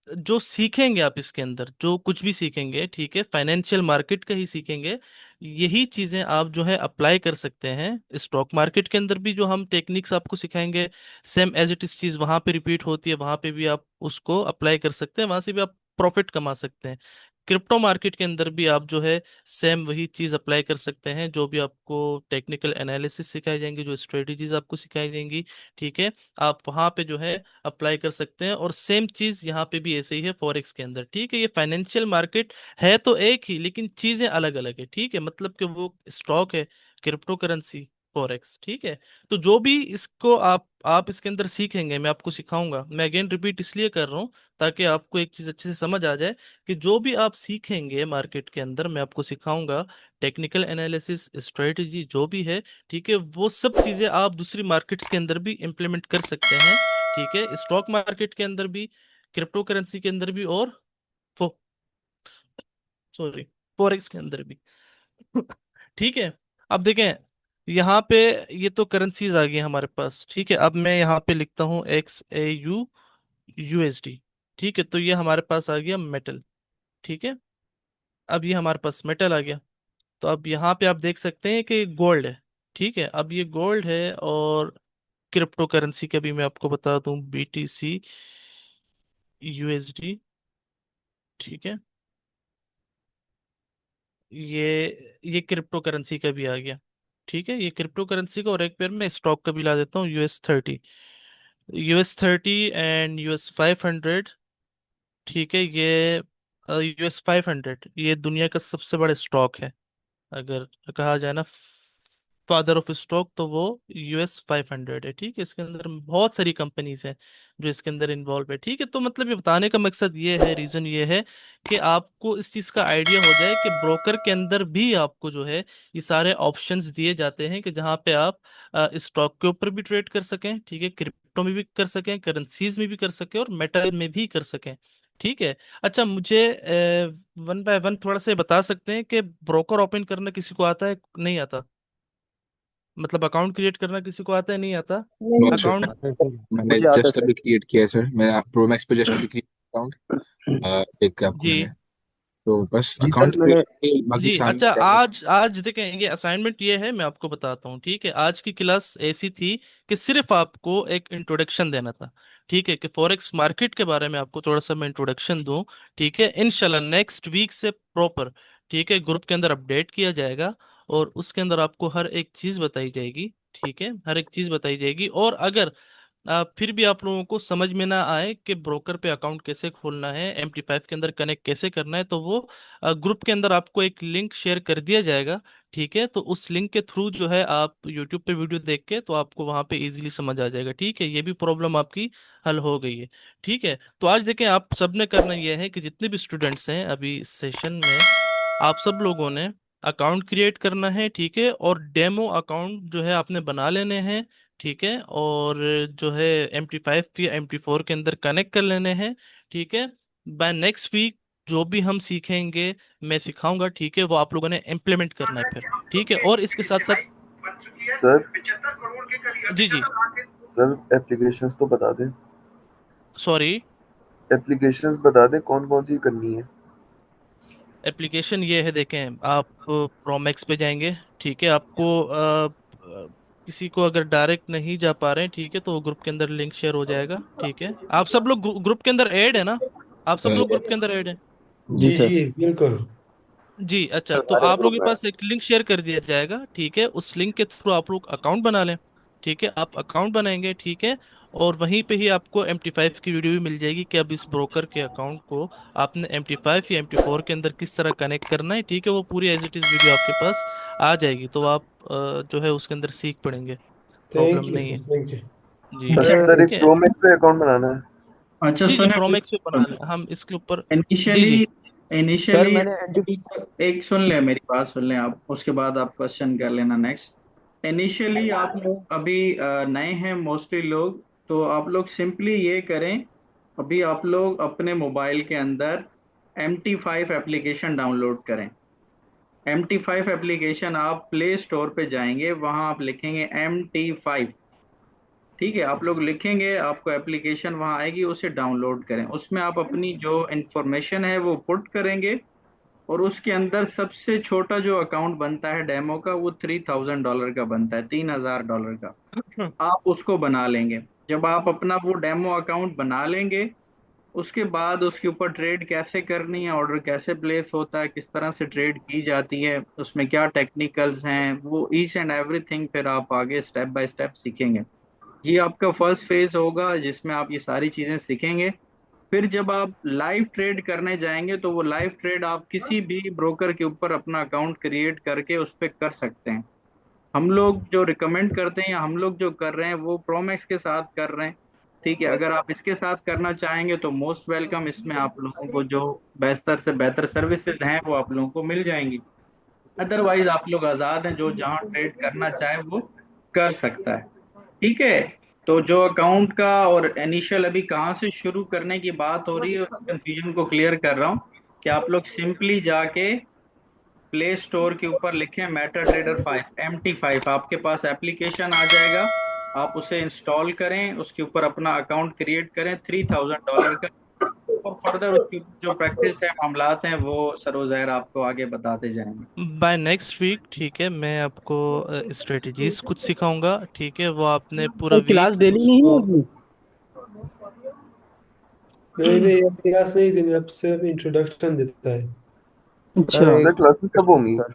जो सीखेंगे आप इसके अंदर, जो कुछ भी सीखेंगे, ठीक है, फाइनेंशियल मार्केट का ही सीखेंगे, यही चीजें आप जो है अप्लाई कर सकते हैं स्टॉक मार्केट के अंदर भी। जो हम टेक्निक्स आपको सिखाएंगे, सेम एज इट इज चीज वहां पे रिपीट होती है, वहां पे भी आप उसको अप्लाई कर सकते हैं, वहां से भी आप प्रॉफिट कमा सकते हैं। क्रिप्टो मार्केट के अंदर भी आप जो है सेम वही चीज अप्लाई कर सकते हैं, जो भी आपको टेक्निकल एनालिसिस सिखाई जाएंगी, जो स्ट्रेटेजीज आपको सिखाई जाएंगी, ठीक है, आप वहां पे जो है अप्लाई कर सकते हैं। और सेम चीज यहाँ पे भी ऐसे ही है फॉरेक्स के अंदर, ठीक है। ये फाइनेंशियल मार्केट है तो एक ही, लेकिन चीजें अलग अलग है, ठीक है, मतलब कि वो स्टॉक है, क्रिप्टो करेंसी, फॉरेक्स। ठीक है, तो जो भी इसको आप इसके अंदर सीखेंगे, मैं आपको सिखाऊंगा। मैं अगेन रिपीट इसलिए कर रहा हूँ ताकि आपको एक चीज अच्छे से समझ आ जाए कि जो भी आप सीखेंगे मार्केट के अंदर मैं आपको सिखाऊंगा, टेक्निकल एनालिसिस, स्ट्रेटजी जो भी है, ठीक है, वो सब चीजें आप दूसरी मार्केट्स के अंदर भी इम्प्लीमेंट कर सकते हैं। ठीक है, स्टॉक मार्केट के अंदर भी, क्रिप्टो करेंसी के अंदर भी, और सॉरी फॉरेक्स के अंदर भी। ठीक है, अब देखें यहाँ पे, ये तो करेंसीज आ गई हमारे पास। ठीक है, अब मैं यहाँ पे लिखता हूँ XAU USD। ठीक है, तो ये हमारे पास आ गया मेटल। ठीक है, अब ये हमारे पास मेटल आ गया। तो अब यहाँ पे आप देख सकते हैं कि गोल्ड है। ठीक है, अब ये गोल्ड है, और क्रिप्टो करेंसी का भी मैं आपको बता दूं, BTC USD। ठीक है, ये क्रिप्टो करेंसी का भी आ गया। ठीक है, ये क्रिप्टो करेंसी का, और एक पेयर में स्टॉक का भी ला देता हूँ, US30 एंड US500। ठीक है, ये US500 ये दुनिया का सबसे बड़ा स्टॉक है। अगर कहा जाए ना फादर ऑफ स्टॉक, तो वो US500 है। ठीक है, इसके अंदर बहुत सारी कंपनीज हैं जो इसके अंदर इन्वॉल्व है। ठीक है, तो मतलब ये बताने का मकसद ये है, रीजन ये है कि आपको इस चीज का आइडिया हो जाए कि ब्रोकर के अंदर भी आपको जो है ये सारे ऑप्शंस दिए जाते हैं कि जहाँ पे आप स्टॉक के ऊपर भी ट्रेड कर सकें, ठीक है, क्रिप्टो में भी कर सकें, करेंसीज में भी कर सकें, और मेटल में भी कर सकें। ठीक है, अच्छा, मुझे वन बाय वन थोड़ा सा बता सकते हैं कि ब्रोकर ओपन करना किसी को आता है, नहीं आता? मतलब अकाउंट क्रिएट करना किसी को आता है, नहीं आता? नो सर, अकाउंट, मैंने मुझे आता है जस्ट सर। अभी क्रिएट किया है सर। मैं प्रोमैक्स पे जस्ट अभी क्रिएट अकाउंट एक आपको जी मैंने, तो बस जी सर अकाउंट मैंने क्रिएट, बाकी जी, सामने अच्छा, डेमो। आज देखें, ये असाइनमेंट ये है, मैं आपको बताता हूँ। ठीक है, आज की क्लास ऐसी थी कि सिर्फ आपको एक इंट्रोडक्शन देना था। ठीक है, कि फॉरेक्स मार्केट के बारे में आपको थोड़ा सा मैं इंट्रोडक्शन दूं। ठीक है, इंशाल्लाह नेक्स्ट वीक से प्रॉपर, ठीक है, ग्रुप के अंदर अपडेट किया जाएगा, और उसके अंदर आपको हर एक चीज बताई जाएगी। ठीक है, हर एक चीज बताई जाएगी, और अगर फिर भी आप लोगों को समझ में ना आए कि ब्रोकर पे अकाउंट कैसे खोलना है, MT5 के अंदर कनेक्ट कैसे करना है, तो वो ग्रुप के अंदर आपको एक लिंक शेयर कर दिया जाएगा। ठीक है, तो उस लिंक के थ्रू जो है आप यूट्यूब पे वीडियो देख के, तो आपको वहां पे इजीली समझ आ जाएगा। ठीक है, ये भी प्रॉब्लम आपकी हल हो गई है। ठीक है, तो आज देखें, आप सबने करना यह है कि जितने भी स्टूडेंट्स हैं अभी इस सेशन में, आप सब लोगों ने अकाउंट क्रिएट करना है। ठीक है, और डेमो अकाउंट जो है आपने बना लेने हैं। ठीक है, और जो है MT5 या MT4 के अंदर कनेक्ट कर लेने हैं। ठीक है, बाय नेक्स्ट वीक जो भी हम सीखेंगे, मैं सिखाऊंगा। ठीक है, वो आप लोगों ने इम्प्लीमेंट करना है फिर। ठीक है, और इसके साथ साथ, सर जी जी, सर एप्लीकेशंस तो बता दें। सॉरी, एप्लीकेशंस बता दें कौन कौन सी करनी है। एप्लीकेशन ये है, देखें, आप प्रोमैक्स पे जाएंगे। ठीक है, आपको किसी को अगर डायरेक्ट नहीं जा पा रहे हैं, ठीक है, तो ग्रुप के अंदर लिंक शेयर हो जाएगा। ठीक है, आप सब लोग ग्रुप के अंदर ऐड है ना? आप सब लोग ग्रुप के यस। अंदर ऐड है? जी सर। जी, अच्छा, तो आप लोगों के पास एक लिंक शेयर कर दिया जाएगा। ठीक है, उस लिंक के थ्रू आप लोग अकाउंट बना लें। ठीक है, आप अकाउंट बनाएंगे। ठीक है, और वहीं पे ही आपको MT5 की वीडियो भी मिल जाएगी कि अब इस ब्रोकर के अकाउंट को आपने MT5 या MT4 के अंदर किस तरह कनेक्ट करना है। ठीक है, वो पूरी एज इट इज वीडियो आपके पास आ जाएगी, तो आप जो है उसके अंदर सीख पड़ेंगे, प्रॉब्लम नहीं है। जी, अच्छा सर, ठीक एक है, प्रोमैक्स पे अकाउंट बनाना है। अच्छा जी जी, सुने, प्रोमैक्स पे बना लें हम इसके ऊपर। जी इनिशियली जी, सर इनिशियली मैंने एक सुन ले, मेरी बात सुन लें आप, उसके बाद आप क्वेश्चन कर लेना नेक्स्ट। इनिशियली आप लोग अभी नए हैं मोस्टली लोग, तो आप लोग सिंपली ये करें, अभी आप लोग अपने मोबाइल के अंदर MT5 एप्लीकेशन डाउनलोड करें। MT5 एप्लीकेशन, आप प्ले स्टोर पे जाएंगे, वहां आप लिखेंगे MT5। ठीक है, आप लोग लिखेंगे, आपको एप्लीकेशन वहां आएगी, उसे डाउनलोड करें। उसमें आप अपनी जो इंफॉर्मेशन है वो पुट करेंगे, और उसके अंदर सबसे छोटा जो अकाउंट बनता है डेमो का, वो $3000 का बनता है, $3000 का। आप उसको बना लेंगे। जब आप अपना वो डेमो अकाउंट बना लेंगे, उसके बाद उसके ऊपर ट्रेड कैसे करनी है, ऑर्डर कैसे प्लेस होता है, किस तरह से ट्रेड की जाती है, उसमें क्या टेक्निकल्स हैं, वो ईच एंड एवरीथिंग फिर आप आगे स्टेप बाय स्टेप सीखेंगे। ये आपका फर्स्ट फेज होगा जिसमें आप ये सारी चीजें सीखेंगे। फिर जब आप लाइव ट्रेड करने जाएंगे, तो वो लाइव ट्रेड आप किसी भी ब्रोकर के ऊपर अपना अकाउंट क्रिएट करके उस पर कर सकते हैं। हम लोग जो रिकमेंड करते हैं या हम लोग जो कर रहे हैं वो प्रोमैक्स के साथ कर रहे हैं। ठीक है, अगर आप इसके साथ करना चाहेंगे तो मोस्ट वेलकम, इसमें आप लोगों को जो बेहतर से बेहतर सर्विसेज हैं वो आप लोगों को मिल जाएंगी। अदरवाइज आप लोग आज़ाद हैं, जो जहाँ ट्रेड करना चाहे वो कर सकता है। ठीक है, तो जो अकाउंट का और इनिशियल अभी कहाँ से शुरू करने की बात हो रही है उस कंफ्यूजन को क्लियर कर रहा हूँ कि आप लोग सिंपली जाके प्ले स्टोर के ऊपर लिखें मेटा ट्रेडर 5 MT5, आपके पास एप्लीकेशन आ जाएगा। आप उसे इंस्टॉल करें, उसके ऊपर अपना अकाउंट क्रिएट करें $3000 का, और फर्दर उसकी जो प्रैक्टिस है, मामलात हैं, वो सरोजैर आपको आगे बताते जाएंगे। बाय नेक्स्ट वीक ठीक है, मैं आपको स्ट्रेटजीज कुछ सिखाऊंगा। ठीक है, वो आपने पूरा सर क्लास वीक डेली नहीं है उसको। अपनी? नहीं नहीं, अब क्लास नहीं देनी, अब सिर्फ इंट्रोडक्शन देता है। अच्छा सर क्लासेस कब होंगी? सर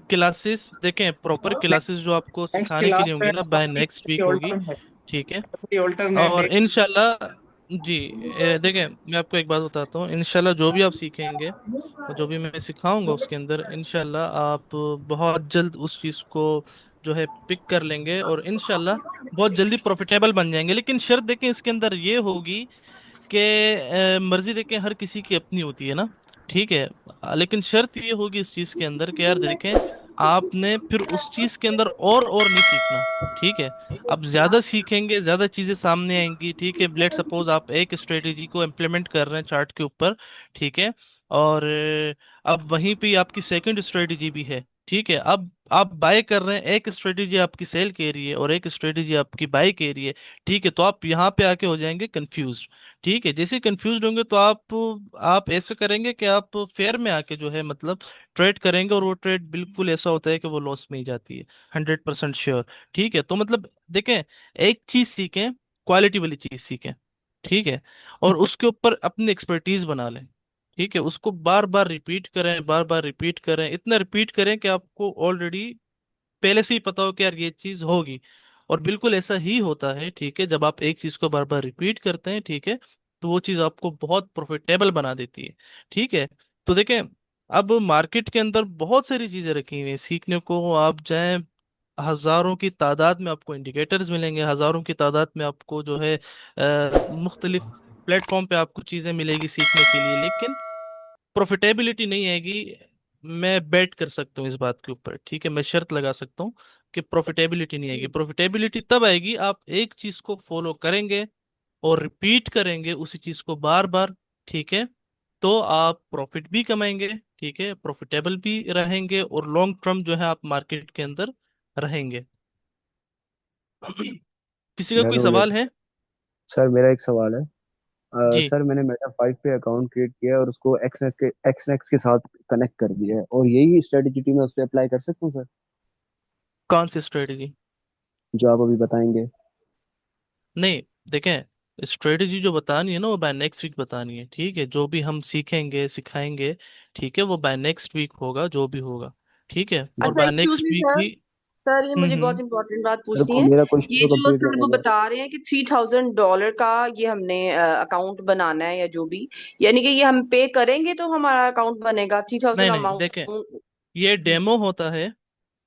क्लासेस देखें, प्रॉपर क्लासेस जो आपको नेक्स्ट सिखाने के क्लास लिए है होंगी ना, बाय नेक्स्ट वीक होगी। ठीक है, ऑल्टरनेट और डेट। इंशाल्लाह जी देखें, मैं आपको एक बात बताता हूँ, इंशाल्लाह जो भी आप सीखेंगे और जो भी मैं सिखाऊंगा उसके अंदर इंशाल्लाह आप बहुत जल्द उस चीज़ को जो है पिक कर लेंगे, और इंशाल्लाह बहुत जल्दी प्रॉफिटेबल बन जाएंगे। लेकिन शर्त देखें इसके अंदर ये होगी कि मर्जी देखें हर किसी की अपनी होती है ना। ठीक है, लेकिन शर्त ये होगी इस चीज के अंदर कि यार देखें, आपने फिर उस चीज के अंदर और नहीं सीखना। ठीक है, अब ज्यादा सीखेंगे ज्यादा चीजें सामने आएंगी। ठीक है, लेट सपोज आप एक स्ट्रेटेजी को इम्प्लीमेंट कर रहे हैं चार्ट के ऊपर। ठीक है, और अब वहीं पे आपकी सेकंड स्ट्रेटेजी भी है। ठीक है, अब आप बाय कर रहे हैं, एक स्ट्रेटेजी आपकी सेल के रही है और एक स्ट्रेटेजी आपकी बाय के रही है। ठीक है, तो आप यहाँ पे आके हो जाएंगे कंफ्यूज। ठीक है, जैसे कंफ्यूज होंगे तो आप ऐसे करेंगे कि आप फेयर में आके जो है मतलब ट्रेड करेंगे, और वो ट्रेड बिल्कुल ऐसा होता है कि वो लॉस में ही जाती है, 100% श्योर। ठीक है, तो मतलब देखें, एक चीज सीखें, क्वालिटी वाली चीज सीखें। ठीक है, और उसके ऊपर अपनी एक्सपर्टीज बना लें। ठीक है, उसको बार बार रिपीट करें, बार बार रिपीट करें, इतना रिपीट करें कि आपको ऑलरेडी पहले से ही पता हो कि यार ये चीज होगी। और बिल्कुल ऐसा ही होता है। ठीक है, जब आप एक चीज को बार बार रिपीट करते हैं, ठीक है, तो वो चीज आपको बहुत प्रॉफिटेबल बना देती है। ठीक है, तो देखें, अब मार्केट के अंदर बहुत सारी चीजें रखी हुई हैं सीखने को। आप जाएं, हजारों की तादाद में आपको इंडिकेटर्स मिलेंगे, हजारों की तादाद में आपको जो है मुख्तलिफ प्लेटफॉर्म पे आपको चीजें मिलेगी सीखने के लिए, लेकिन प्रॉफिटेबिलिटी नहीं आएगी। मैं बेट कर सकता हूँ इस बात के ऊपर। ठीक है, मैं शर्त लगा सकता हूँ कि प्रॉफिटेबिलिटी नहीं आएगी। प्रॉफिटेबिलिटी तब आएगी आप एक चीज को फॉलो करेंगे और रिपीट करेंगे उसी चीज को बार बार। ठीक है, तो आप प्रॉफिट भी कमाएंगे, ठीक है, प्रॉफिटेबल भी रहेंगे, और लॉन्ग टर्म जो है आप मार्केट के अंदर रहेंगे। किसी का कोई मेरा सवाल है? सर मेरा एक सवाल है। जी, सर मैंने मेटा 5 पे अकाउंट क्रिएट किया है और उसको एक्सनेक्स के साथ कनेक्ट कर दिया है, और यही स्ट्रेटेजी मैं उस पर अप्लाई कर सकता हूँ सर, कौन सी स्ट्रेटजी? जो आप अभी बताएंगे? नहीं, देखें, स्ट्रेटजी जो बतानी है ना वो बाय नेक्स्ट वीक बतानी है। ठीक है, जो भी हम सीखेंगे सिखाएंगे, ठीक है, वो बाय नेक्स्ट वीक होगा जो भी होगा। ठीक है, और अच्छा बाय एक्सक्यूज नेक्स्ट मी वीक सर, ही। सर ये मुझे बहुत हम्म। इंपॉर्टेंट बात सर पूछनी है। मेरा क्वेश्चन ये तो जो कंप्लीट सर होने वो दो। बता रहे हैं कि $3000 का ये हमने अकाउंट बनाना है या जो भी, यानी कि ये हम पे करेंगे तो हमारा अकाउंट बनेगा थ्री नहीं थाउजेंड नहीं, देखें, अमाउंट? ये डेमो होता है।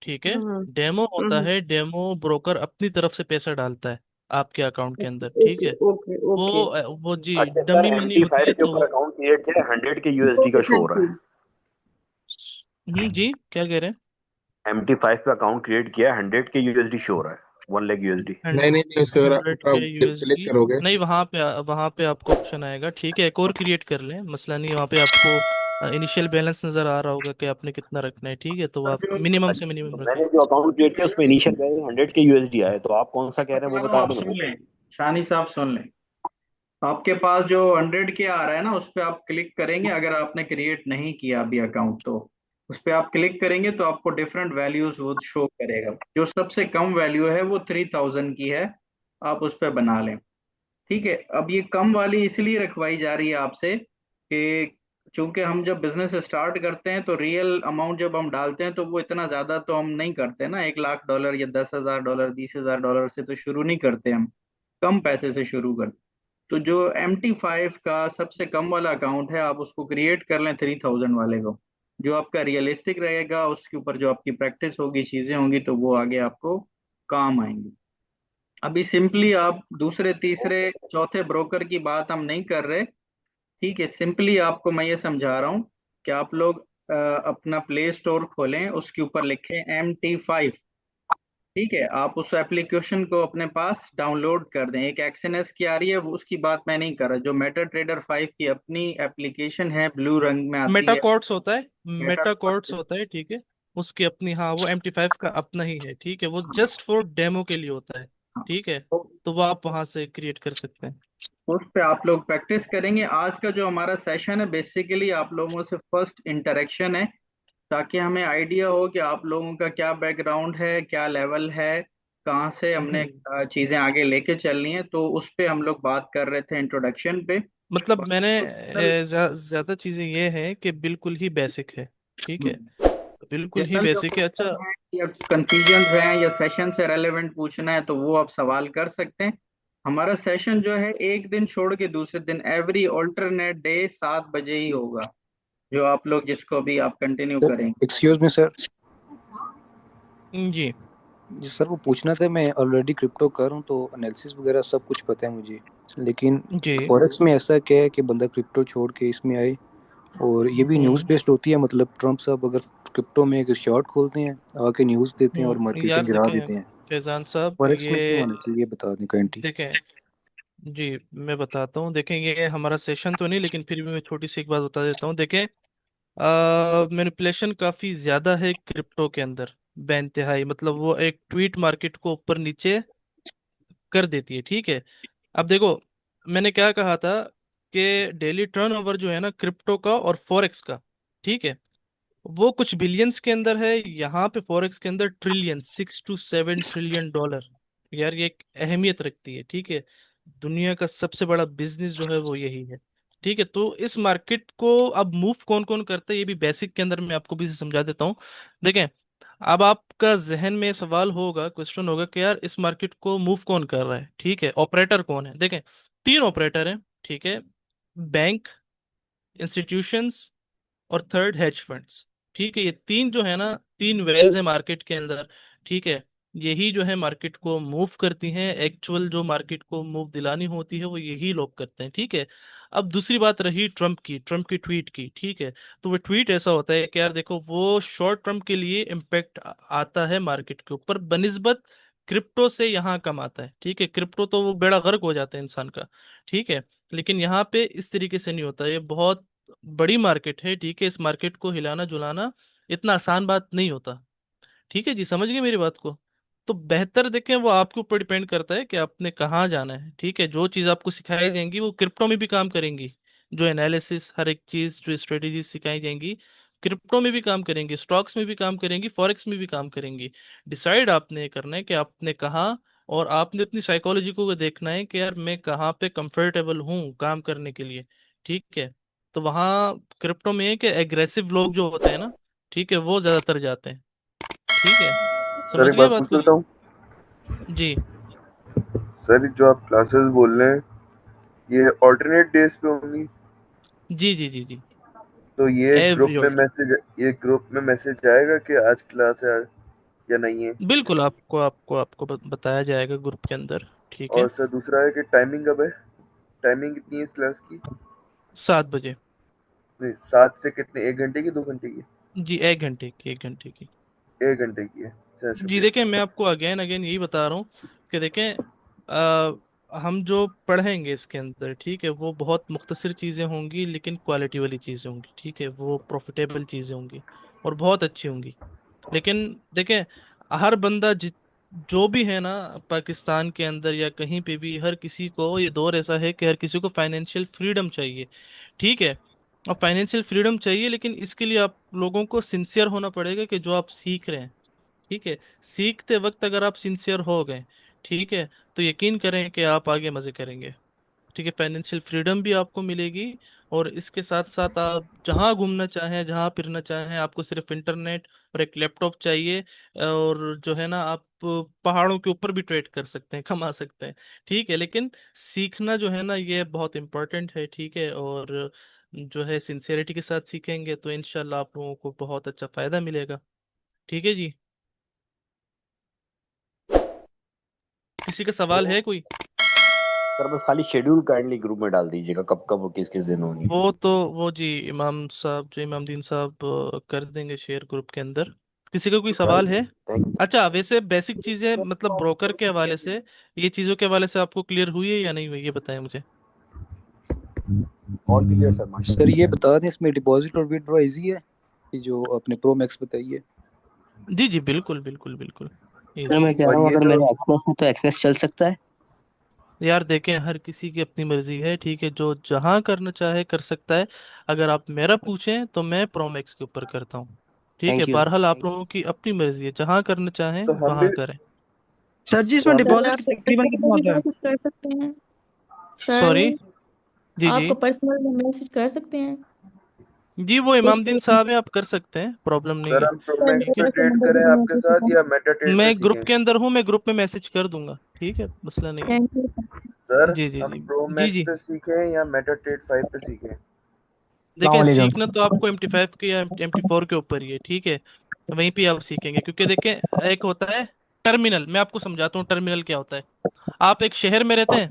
ठीक है, हम्म डेमो होता हम्म। है, डेमो ब्रोकर अपनी तरफ से पैसा डालता है आपके अकाउंट के अंदर। ठीक ओके है, ओके ओके वो जी अच्छा सर, डमी मनी होती है, MT5 के तो ऊपर वो। अकाउंट क्रिएट किया, 100 के यूएसडी का ओके, शो हो थैंक रहा यू। है। जी, क्या कह रहे हैं? MT5 पे अकाउंट क्रिएट किया, 100 के यूएसडी शो हो रहा है, 1 लाख USD। नहीं, उसके अगर आप 100 के क्लिक USD करोगे। नहीं, वहां पे आपको ऑप्शन आएगा। ठीक है, एक और क्रिएट कर लें, मसला नहीं है। वहां पे आपको इनिशियल बैलेंस नजर आ रहा होगा कि आपने कितना रखना है। ठीक है, तो आप मिनिमम से तो मिनिमम रखें। मैंने जो अकाउंट क्रिएट किया उसमें इनिशियल बैलेंस 100 के यूएसडी आए, तो आप कौन सा कह रहे हैं वो बता दूं, बता आप दो सुन मेरे लें, शानी साहब सुन लें। आपके पास जो 100 के आ रहा है ना, उस पर आप क्लिक करेंगे, अगर आपने क्रिएट नहीं किया अभी अकाउंट तो उस पर आप क्लिक करेंगे तो आपको डिफरेंट वैल्यूज वो शो करेगा। जो सबसे कम वैल्यू है वो 3000 की है, आप उस पर बना लें। ठीक है, अब ये कम वाली इसलिए रखवाई जा रही है आपसे कि चूंकि हम जब बिजनेस स्टार्ट करते हैं तो रियल अमाउंट जब हम डालते हैं तो वो इतना ज्यादा तो हम नहीं करते ना, $1 लाख या $10,000 $20,000 से तो शुरू नहीं करते हम, कम पैसे से शुरू करते। तो जो MT5 का सबसे कम वाला अकाउंट है, आप उसको क्रिएट कर लें 3000 वाले को। जो आपका रियलिस्टिक रहेगा उसके ऊपर जो आपकी प्रैक्टिस होगी, चीजें होंगी, तो वो आगे आपको काम आएंगी। अभी सिंपली आप दूसरे तीसरे चौथे ब्रोकर की बात हम नहीं कर रहे। ठीक है, सिंपली आपको मैं ये समझा रहा हूँ कि आप लोग अपना प्ले स्टोर खोलें, उसके ऊपर लिखें MT5। ठीक है, आप उस एप्लीकेशन को अपने पास डाउनलोड कर दें। एक एक्सएनएस की आ रही है, वो उसकी बात मैं नहीं कर रहा। जो मेटा ट्रेडर 5 की अपनी एप्लीकेशन है, ब्लू रंग में आती मेटा है। कोड्स होता है, मेटा मेटा कोड्स होता है, ठीक है। उसकी अपनी, हाँ, वो MT5 का अपना ही है, ठीक है। वो जस्ट फॉर डेमो के लिए होता है, ठीक है। तो वो आप वहां से क्रिएट कर सकते हैं। उस पे आप लोग प्रैक्टिस करेंगे। आज का जो हमारा सेशन है बेसिकली आप लोगों से फर्स्ट इंटरेक्शन है, ताकि हमें आइडिया हो कि आप लोगों का क्या बैकग्राउंड है, क्या लेवल है, कहाँ से हमने हम्म। चीज़ें आगे लेके चलनी है। तो उस पे हम लोग बात कर रहे थे इंट्रोडक्शन पे। मतलब मैंने जनरल ज्यादा चीजें ये हैं कि बिल्कुल ही बेसिक है, ठीक है। बिल्कुल ही जनरल जो बेसिक है। अच्छा। क्वेश्चन है या कंफ्यूजन है या सेशन से रेलेवेंट पूछना है तो वो आप सवाल कर सकते हैं। हमारा सेशन जो है एक दिन छोड़ के दूसरे दिन एवरी ऑल्टरनेट डे 7 बजे ही होगा, जो आप लोग जिसको भी आप कंटिन्यू सर करेंगे। Excuse me sir. जी जी सर, वो पूछना था, मैं ऑलरेडी क्रिप्टो कर रहा हूँ तो एनालिसिस वगैरह सब कुछ पता है मुझे, लेकिन जी। फॉरेक्स में ऐसा क्या है कि बंदा क्रिप्टो छोड़ के इसमें आए? और ये भी न्यूज़ हम्म। बेस्ड होती है, मतलब ट्रम्प साहब अगर क्रिप्टो में एक शॉर्ट खोलते हैं, आके न्यूज़ देते हैं और मार्केटें यार गिरा देखें देते हैं। फैजान साहब, फॉरेक्स में क्यों ये आना चाहिए, बता दें काइंडली। देखें, जी मैं बताता हूँ। देखें, ये हमारा सेशन तो नहीं, लेकिन फिर भी मैं छोटी सी एक बात बता देता हूँ। देखें, मैनिपुलेशन काफी ज्यादा है क्रिप्टो के अंदर, बेइंतहाई। मतलब वो एक ट्वीट मार्केट को ऊपर नीचे कर देती है, ठीक है। अब देखो, मैंने क्या कहा था कि डेली टर्नओवर जो है ना क्रिप्टो का और फॉरेक्स का, ठीक है, वो कुछ बिलियंस के अंदर है। यहाँ पे फॉरेक्स के अंदर ट्रिलियन, $6 to 7 ट्रिलियन। यार ये एक अहमियत रखती है, ठीक है। दुनिया का सबसे बड़ा बिजनेस जो है वो यही है, ठीक है। तो इस मार्केट को अब मूव कौन कौन करता है, ये भी बेसिक के अंदर मैं आपको भी समझा देता हूँ। देखें, अब आपका जहन में सवाल होगा, क्वेश्चन होगा कि यार इस मार्केट को मूव कौन कर रहा है, ठीक है, ऑपरेटर कौन है। देखें, तीन ऑपरेटर हैं, ठीक है। बैंक, इंस्टीट्यूशंस और थर्ड हेज फंड्स, ठीक है। ये तीन जो है ना, तीन वेल्स है मार्केट के अंदर, ठीक है। यही जो है मार्केट को मूव करती हैं। एक्चुअल जो मार्केट को मूव दिलानी होती है वो यही लोग करते हैं, ठीक है। अब दूसरी बात रही ट्रम्प की ट्वीट की, ठीक है। तो वो ट्वीट ऐसा होता है कि यार देखो, वो शॉर्ट टर्म के लिए इम्पेक्ट आता है मार्केट के ऊपर बनिस्बत क्रिप्टो से, यहाँ कम आता है, ठीक है। क्रिप्टो तो वो बेड़ा गर्क हो जाता है इंसान का, ठीक है। लेकिन यहाँ पे इस तरीके से नहीं होता। ये बहुत बड़ी मार्केट है, ठीक है। इस मार्केट को हिलाना जुलाना इतना आसान बात नहीं होता, ठीक है जी। समझ गए मेरी बात को? तो बेहतर देखें, वो आपके ऊपर डिपेंड करता है कि आपने कहाँ जाना है, ठीक है। जो चीज़ आपको सिखाई जाएंगी वो क्रिप्टो में भी काम करेंगी। जो एनालिसिस, हर एक चीज़, जो स्ट्रेटेजी सिखाई जाएंगी, क्रिप्टो में भी काम करेंगी, स्टॉक्स में भी काम करेंगी, फॉरेक्स में भी काम करेंगी। डिसाइड आपने करना है कि आपने कहाँ, और आपने अपनी साइकोलॉजी को देखना है कि यार मैं कहाँ पे कंफर्टेबल हूँ काम करने के लिए, ठीक है। तो वहाँ क्रिप्टो में है कि एग्रेसिव लोग जो होते हैं ना, ठीक है, वो ज्यादातर जाते हैं, ठीक है। सर समझ एक गए बात बात पूछ को? सकता हूँ? जी सर जो आप क्लासेस बोल रहे हैं ये ऑल्टरनेट डेज पे होंगी? जी जी जी जी। तो ये एवरी ऑल्टर, ग्रुप में मैसेज आएगा कि आज क्लास है या नहीं है? बिल्कुल आपको आपको आपको बताया जाएगा ग्रुप के अंदर, ठीक है। और सर दूसरा है कि टाइमिंग कब है? टाइमिंग कितनी है इस क्लास की? 7 बजे। नहीं, 7 से कितने, 1 घंटे की, 2 घंटे की? जी, 1 घंटे की, 1 घंटे की। 1 घंटे की है। अच्छा, जी शुक्रिया। देखें, मैं आपको अगेन अगेन यही बता रहा हूँ कि देखें, हम जो पढ़ेंगे इसके अंदर, ठीक है, वो बहुत मुख्तसर चीज़ें होंगी, लेकिन क्वालिटी वाली चीज़ें होंगी, ठीक है। वो प्रॉफिटेबल चीज़ें होंगी और बहुत अच्छी होंगी। लेकिन देखें, हर बंदा जो भी है ना पाकिस्तान के अंदर या कहीं पे भी, हर किसी को ये दौर ऐसा है कि हर किसी को फाइनेंशियल फ्रीडम चाहिए, ठीक है। और फाइनेंशियल फ्रीडम चाहिए, लेकिन इसके लिए आप लोगों को सिंसियर होना पड़ेगा कि जो आप सीख रहे हैं, ठीक है, सीखते वक्त अगर आप सिंसियर हो गए, ठीक है, तो यकीन करें कि आप आगे मजे करेंगे, ठीक है। फाइनेंशियल फ्रीडम भी आपको मिलेगी, और इसके साथ साथ आप जहां घूमना चाहें, जहां फिरना चाहें, आपको सिर्फ इंटरनेट और एक लैपटॉप चाहिए। और जो है ना, आप पहाड़ों के ऊपर भी ट्रेड कर सकते हैं, कमा सकते हैं, ठीक है। लेकिन सीखना जो है ना, ये बहुत इंपॉर्टेंट है, ठीक है। और जो है सिंसियरिटी के साथ सीखेंगे तो इंशाल्लाह आप लोगों को बहुत अच्छा फायदा मिलेगा। ठीक है जी, किसी का सवाल है कोई? सर बस खाली शेड्यूल काइंडली ग्रुप में डाल दीजिएगा, कब कब किस किस दिन होगी। वो जी इमाम साहब, जो इमाम दीन साहब कर देंगे शेयर ग्रुप के अंदर। किसी का कोई सवाल है? थैंक अच्छा, वैसे बेसिक चीजें मतलब ब्रोकर के हवाले से, ये चीजों के हवाले से आपको क्लियर हुई है या नहीं हुई, ये बताएं मुझे। ऑल क्लियर सर, सर माशाल्लाह। ये बता दें इसमें डिपॉजिट और विड्रॉ इजी है, ये जो आपने प्रो मैक्स बताई है? जी जी बिल्कुल बिल्कुल बिल्कुल सर इजी मैं है। कह और रहा हूँ ये अगर जो मेरे एक्सप्रेस में तो एक्सप्रेस चल सकता है। यार देखें, हर किसी की अपनी मर्जी है, ठीक है, जो जहां करना चाहे कर सकता है। अगर आप मेरा पूछें तो मैं प्रोमैक्स के ऊपर करता हूँ। ठीक है, थैंक यू। बहरहाल आप लोगों की अपनी मर्जी है, जहां करना चाहें तो हम भी वहां करें। सर जी तो इसमें हम सर डिपॉजिट आप तकरीबन पर्सनल कितना में भी होता है? मैसेज कर सकते हैं। सॉरी। सर जी जी आपको पर्सनल में मैसेज कर सकते हैं। जी, वो कुछ इमाम दिन साहब है, आप कर सकते हैं, प्रॉब्लम नहीं सर है। हम प्रो सर मैक्स ठीक मेरे है, पे ऐसे ट्रेड नंबर करें पे भी आपके मैसेज साथ कर। या मेटा ट्रेड पे मैं ग्रुप सीखें? के अंदर हूँ, मैं ग्रुप में मैसेज कर दूंगा, ठीक है, मसला नहीं है। Thank you. सर जी जी हम जी प्रो जी मैक्स जी। पे सीखें या मेटा ट्रेड 5 पे सीखें? देखें, अस्सलाम सीखना वालेकुम। तो आपको MT5 के या MT4 के ऊपर ही है, ठीक है, वहीं पे आप सीखेंगे, क्योंकि देखें, एक होता है टर्मिनल। मैं आपको समझाता हूँ टर्मिनल क्या होता है। आप एक शहर में रहते हैं,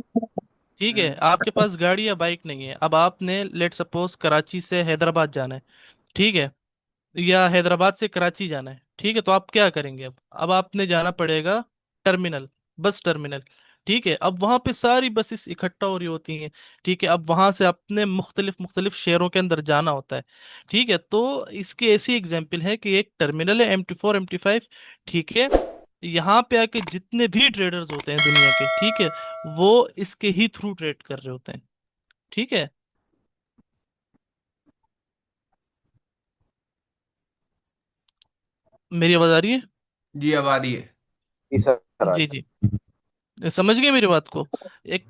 ठीक है, हम्म। आपके पास गाड़ी या बाइक नहीं है, अब आपने लेट सपोज कराची से हैदराबाद जाना है, ठीक है, या हैदराबाद से कराची जाना है, ठीक है, तो आप क्या करेंगे? अब आपने जाना पड़ेगा टर्मिनल, बस टर्मिनल, ठीक है। अब वहां पे सारी बसेस इकट्ठा हो रही होती हैं, ठीक है, अब वहां से अपने मुख्तलिफ मुख्तलिफ शहरों के अंदर जाना होता है, ठीक है। तो इसकी ऐसी एग्जांपल है कि एक टर्मिनल है MT4 MT5, ठीक है, यहाँ पे आके जितने भी ट्रेडर्स होते हैं दुनिया के, ठीक है, वो इसके ही थ्रू ट्रेड कर रहे होते हैं, ठीक है। मेरी आवाज आ रही है? जी अब आ रही है। जी सर, जी जी, समझ गए मेरी बात को? एक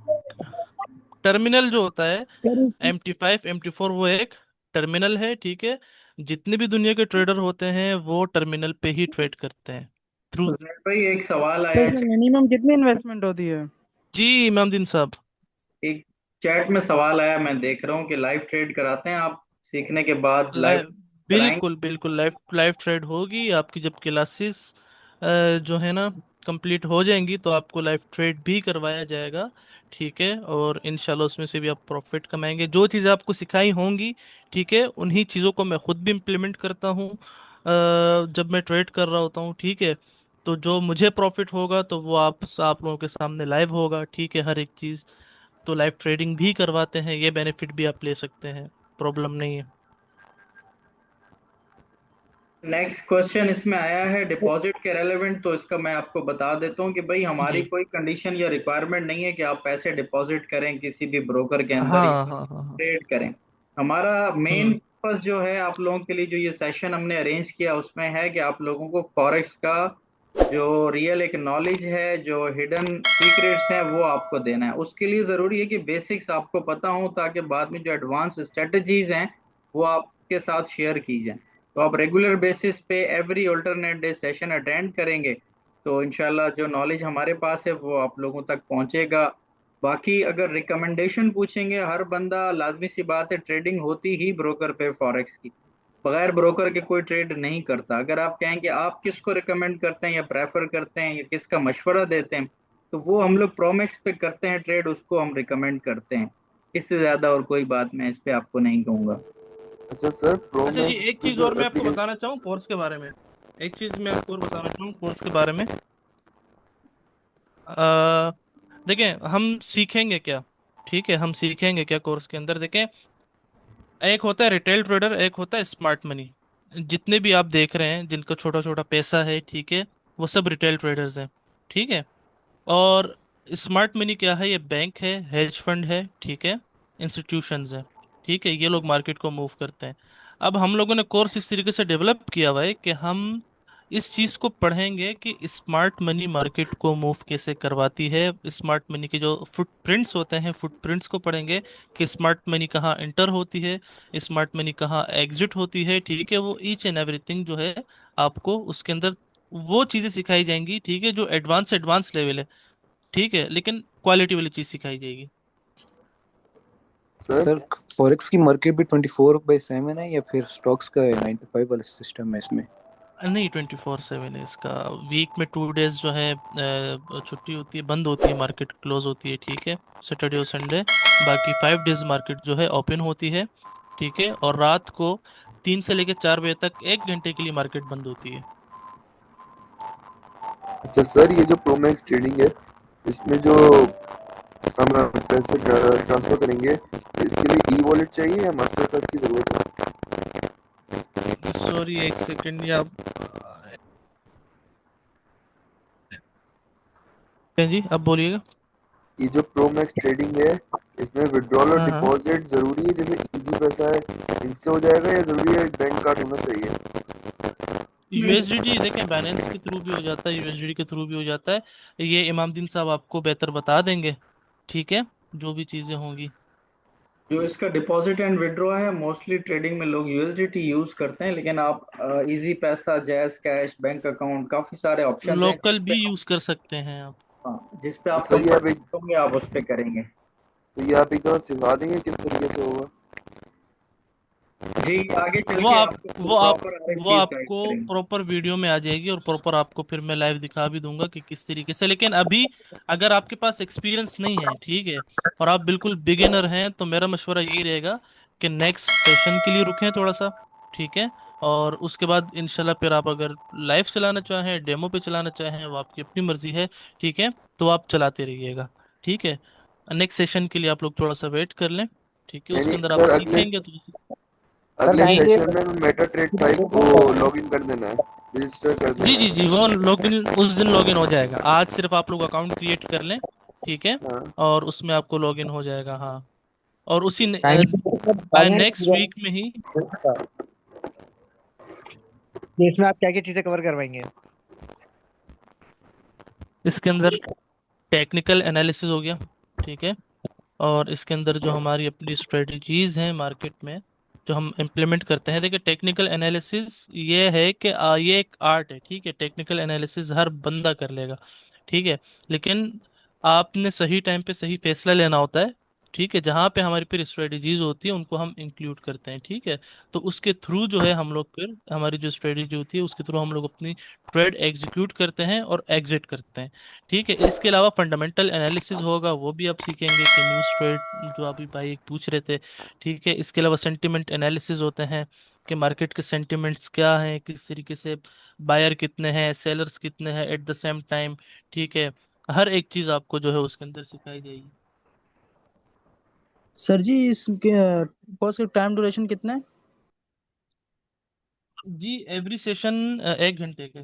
टर्मिनल जो होता है सर MT5 MT4, वो एक टर्मिनल है, ठीक है। जितने भी दुनिया के ट्रेडर होते हैं वो टर्मिनल पे ही ट्रेड करते हैं थ्रू। उजैर भाई एक सवाल सर आया इसमें मिनिमम कितनी इन्वेस्टमेंट होती है? जी इमामदीन साहब, एक चैट में सवाल आया, मैं देख रहा हूँ कि लाइव ट्रेड कराते हैं आप सीखने के बाद लाइव लाइव, कराएंगे? बिल्कुल बिल्कुल लाइव लाइव ट्रेड होगी आपकी, जब क्लासेस जो है ना कंप्लीट हो जाएंगी तो आपको लाइव ट्रेड भी करवाया जाएगा, ठीक है, और इंशाल्लाह उसमें से भी आप प्रॉफिट कमाएंगे। जो चीज़ें आपको सिखाई होंगी, ठीक है, उन्हीं चीज़ों को मैं खुद भी इम्प्लीमेंट करता हूँ जब मैं ट्रेड कर रहा होता हूँ, ठीक है। तो जो मुझे प्रॉफिट होगा तो वो आप लोगों के सामने लाइव होगा, ठीक है, हर एक चीज़। तो लाइव ट्रेडिंग भी करवाते हैं, ये बेनिफिट भी आप ले सकते हैं, प्रॉब्लम नहीं है। नेक्स्ट क्वेश्चन इसमें आया है डिपॉजिट के रेलेवेंट, तो इसका मैं आपको बता देता हूँ कि भाई हमारी जी कोई कंडीशन या रिक्वायरमेंट नहीं है कि आप पैसे डिपॉजिट करें किसी भी ब्रोकर के अंदर या हाँ हाँ हाँ हाँ। ट्रेड करें। हमारा मेन हम्म। पर्पस जो है आप लोगों के लिए, जो ये सेशन हमने अरेंज किया उसमें है कि आप लोगों को फॉरेक्स का जो रियल एक नॉलेज है, जो हिडन सीक्रेट्स हैं, वो आपको देना है। उसके लिए ज़रूरी है कि बेसिक्स आपको पता हो, ताकि बाद में जो एडवांस स्ट्रेटजीज हैं वो आपके साथ शेयर की जाएं। तो आप रेगुलर बेसिस पे every alternate day session attend करेंगे तो इंशाल्लाह जो नॉलेज हमारे पास है वो आप लोगों तक पहुंचेगा। बाकी अगर रिकमेंडेशन पूछेंगे, हर बंदा, लाजमी सी बात है, ट्रेडिंग होती ही ब्रोकर पे फॉरेक्स की, बगैर ब्रोकर के कोई ट्रेड नहीं करता। अगर आप कहें कि आप किसको रिकमेंड करते हैं या प्रेफर करते हैं या किसका मशवरा देते हैं, तो वो हम लोग प्रोमेक्स पे करते हैं ट्रेड, उसको हम रिकमेंड करते हैं। इससे ज्यादा और कोई बात मैं इस पे आपको नहीं कहूंगा। अच्छा सर, प्रो अच्छा जी, एक मैक्स चीज जो और मैं आपको एप्लीकेशन। बताना चाहूँ कोर्स के बारे में। एक चीज मैं आपको और बताना चाहूँ कोर्स के बारे में। आ, देखें, हम सीखेंगे क्या, ठीक है, हम सीखेंगे क्या कोर्स के अंदर? देखें, एक होता है रिटेल ट्रेडर, एक होता है स्मार्ट मनी। जितने भी आप देख रहे हैं जिनका छोटा छोटा पैसा है, ठीक है, वो सब रिटेल ट्रेडर्स हैं, ठीक है। और स्मार्ट मनी क्या है? ये बैंक है, हेज फंड है, ठीक है, इंस्टीट्यूशंस है, ठीक है, ये लोग मार्केट को मूव करते हैं। अब हम लोगों ने कोर्स इस तरीके से डेवलप किया हुआ है कि हम इस चीज़ को पढ़ेंगे कि स्मार्ट मनी मार्केट को मूव कैसे करवाती है। स्मार्ट मनी के जो फुटप्रिंट्स होते हैं, फुटप्रिंट्स को पढ़ेंगे कि स्मार्ट मनी कहाँ एंटर होती है, स्मार्ट मनी कहाँ एग्जिट होती है, ठीक है। वो ईच एंड एवरीथिंग जो है आपको उसके अंदर वो चीज़ें सिखाई जाएंगी, ठीक है, जो एडवांस एडवांस लेवल है, ठीक है, लेकिन क्वालिटी वाली चीज सिखाई जाएगी। सर सर फॉरेक्स की मार्केट भी 24/7 है या फिर स्टॉक्स का 9 to 5 वाला सिस्टम है इसमें? नहीं 24/7 है इसका। वीक में 2 डेज जो है छुट्टी होती है, बंद होती है, मार्केट क्लोज होती है, ठीक है, सैटरडे और संडे। बाकी 5 डेज मार्केट जो है ओपन होती है, ठीक है। और रात को 3 से लेकर 4 बजे तक 1 घंटे के लिए मार्केट बंद होती है। अच्छा सर, ये जो प्रोमैक्स ट्रेडिंग है इसमें जो हम पैसे ट्रांसफर करेंगे तो इसके लिए ई वॉलेट चाहिए या मास्टर कार्ड की जरूरत है? सॉरी, एक सेकंड, या जी अब बोलिएगा। ये जो प्रोमैक्स ट्रेडिंग है इसमें विड्रॉल और हाँ हाँ। डिपॉजिट जरूरी है, जैसे इजी पैसा है इनसे हो जाएगा या जरूरी है बैंक कार्ड होना चाहिए? यूएसडीटी देखें, बैलेंस के थ्रू भी हो जाता है, यूएसडीटी के थ्रू भी हो जाता है। ये इमामदीन साहब आपको बेहतर बता देंगे, ठीक है, जो भी चीजें होंगी। जो इसका डिपॉजिट एंड विड्रॉ है, मोस्टली ट्रेडिंग में लोग यूएसडीटी यूज करते हैं, लेकिन आप इजी पैसा, जैज कैश, बैंक अकाउंट, काफी सारे ऑप्शन हैं लोकल भी यूज कर सकते हैं आप। जिस पे आप सर ये आप एक कंफर्टेबल होंगे आप उस पे करेंगे। तो ये आप एक बार सिखा देंगे किस तरीके से होगा? जी, आगे चल वो के आप आपको वो आप प्रॉपर हर एक वो चीज गाइड आपको करेंगे। प्रॉपर वीडियो में आ जाएगी, और प्रॉपर आपको फिर मैं लाइव दिखा भी दूंगा कि किस तरीके से। लेकिन अभी अगर आपके पास एक्सपीरियंस नहीं है, ठीक है, और आप बिल्कुल बिगिनर हैं, तो मेरा मशवरा यही रहेगा कि नेक्स्ट सेशन के लिए रुकें थोड़ा सा, ठीक है। और उसके बाद इंशाल्लाह फिर आप अगर लाइव चलाना चाहें, डेमो पे चलाना चाहें, वो आपकी अपनी मर्जी है, ठीक है, तो आप चलाते रहिएगा, ठीक है। नेक्स्ट सेशन के लिए आप लोग थोड़ा सा वेट कर लें, ठीक है, उसके यानी अंदर आप सर सीखेंगे तो। अगले जी सेशन में मेटा ट्रेड 5 को लॉग इन कर देना है, रजिस्टर कर जी देना जी है। जी, वो लॉगिन उस दिन लॉगिन हो जाएगा। आज सिर्फ आप लोग अकाउंट क्रिएट कर लें, ठीक है, हाँ और उसमें आपको लॉगिन हो जाएगा, हाँ। और उसी बाय फाइनेंस नेक्स्ट वीक में ही इसमें आप क्या क्या चीजें कवर करवाएंगे? इसके अंदर टेक्निकल एनालिसिस हो गया, ठीक है। और इसके अंदर जो हमारी अपनी स्ट्रेटजीज हैं मार्केट में, जो हम इम्प्लीमेंट करते हैं, देखिए टेक्निकल एनालिसिस ये है कि ये एक आर्ट है, ठीक है। टेक्निकल एनालिसिस हर बंदा कर लेगा, ठीक है, लेकिन आपने सही टाइम पे सही फैसला लेना होता है, ठीक है। जहाँ पे हमारी फिर स्ट्रेटजीज होती है उनको हम इंक्लूड करते हैं, ठीक है। तो उसके थ्रू जो है हम लोग फिर हमारी जो स्ट्रेटजी होती है उसके थ्रू हम लोग अपनी ट्रेड एग्जीक्यूट करते हैं और एग्जिट करते हैं, ठीक है। इसके अलावा फंडामेंटल एनालिसिस होगा, वो भी आप सीखेंगे कि न्यूज़ ट्रेड जो अभी भाई पूछ रहे थे, ठीक है। इसके अलावा सेंटिमेंट एनालिसिस होते हैं कि मार्केट के सेंटिमेंट्स क्या हैं, किस तरीके से बायर कितने हैं, सेलर्स कितने हैं एट द सेम टाइम, ठीक है। हर एक चीज़ आपको जो है उसके अंदर सिखाई जाएगी। सर जी, इसके कोर्स का टाइम ड्यूरेशन कितना है? जी एवरी सेशन 1 घंटे के।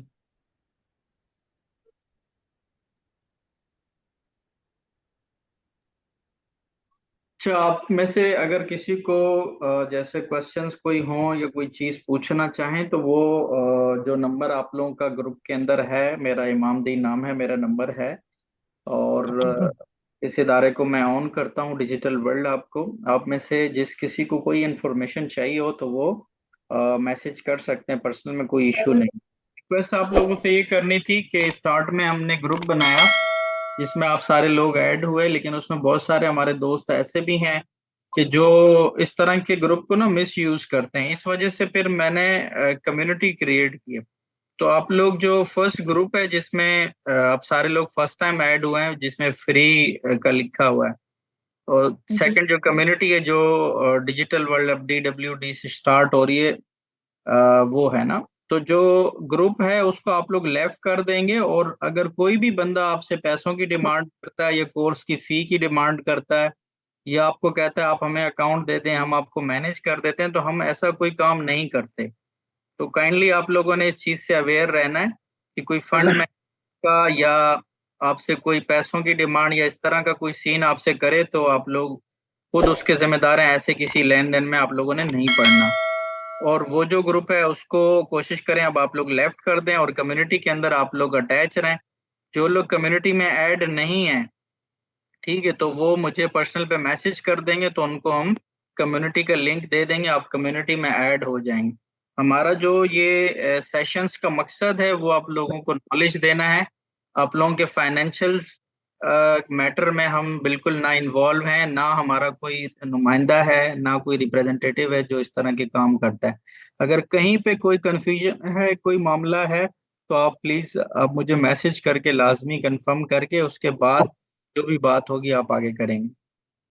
अच्छा, आप में से अगर किसी को जैसे क्वेश्चंस कोई हों या कोई चीज पूछना चाहें तो वो जो नंबर आप लोगों का ग्रुप के अंदर है, मेरा इमामदीन नाम है, मेरा नंबर है। और इस इदारे को मैं ऑन करता हूँ, डिजिटल वर्ल्ड। आपको, आप में से जिस किसी को कोई इन्फॉर्मेशन चाहिए हो तो वो मैसेज कर सकते हैं पर्सनल में, कोई इशू नहीं। रिक्वेस्ट आप लोगों से ये करनी थी कि स्टार्ट में हमने ग्रुप बनाया जिसमें आप सारे लोग ऐड हुए, लेकिन उसमें बहुत सारे हमारे दोस्त ऐसे भी हैं कि जो इस तरह के ग्रुप को ना मिस यूज करते हैं। इस वजह से फिर मैंने कम्युनिटी क्रिएट की। तो आप लोग जो फर्स्ट ग्रुप है जिसमें आप सारे लोग फर्स्ट टाइम ऐड हुए हैं, जिसमें फ्री का लिखा हुआ है, और सेकंड जो कम्युनिटी है जो डिजिटल वर्ल्ड अब DWD से स्टार्ट हो रही है, वो है ना। तो जो ग्रुप है उसको आप लोग लेफ्ट कर देंगे, और अगर कोई भी बंदा आपसे पैसों की डिमांड करता है या कोर्स की फी की डिमांड करता है या आपको कहता है आप हमें अकाउंट दे दें, हम आपको मैनेज कर देते हैं, तो हम ऐसा कोई काम नहीं करते। तो काइंडली आप लोगों ने इस चीज से अवेयर रहना है कि कोई फंड मैनेज का या आपसे कोई पैसों की डिमांड या इस तरह का कोई सीन आपसे करे तो आप लोग खुद उसके जिम्मेदार हैं। ऐसे किसी लेन देन में आप लोगों ने नहीं पड़ना। और वो जो ग्रुप है उसको कोशिश करें अब आप लोग लेफ्ट कर दें, और कम्युनिटी के अंदर आप लोग अटैच रहें। जो लोग कम्युनिटी में ऐड नहीं है, ठीक है, तो वो मुझे पर्सनल पे मैसेज कर देंगे तो उनको हम कम्युनिटी का लिंक दे देंगे, आप कम्युनिटी में ऐड हो जाएंगे। हमारा जो ये सेशंस का मकसद है वो आप लोगों को नॉलेज देना है, आप लोगों के फाइनेंशियल्स मैटर में हम बिल्कुल ना इन्वॉल्व हैं, ना हमारा कोई नुमाइंदा है, ना कोई रिप्रेजेंटेटिव है जो इस तरह के काम करता है। अगर कहीं पे कोई कंफ्यूजन है, कोई मामला है, तो आप प्लीज आप मुझे मैसेज करके लाजमी कंफर्म करके उसके बाद जो भी बात होगी आप आगे करेंगे।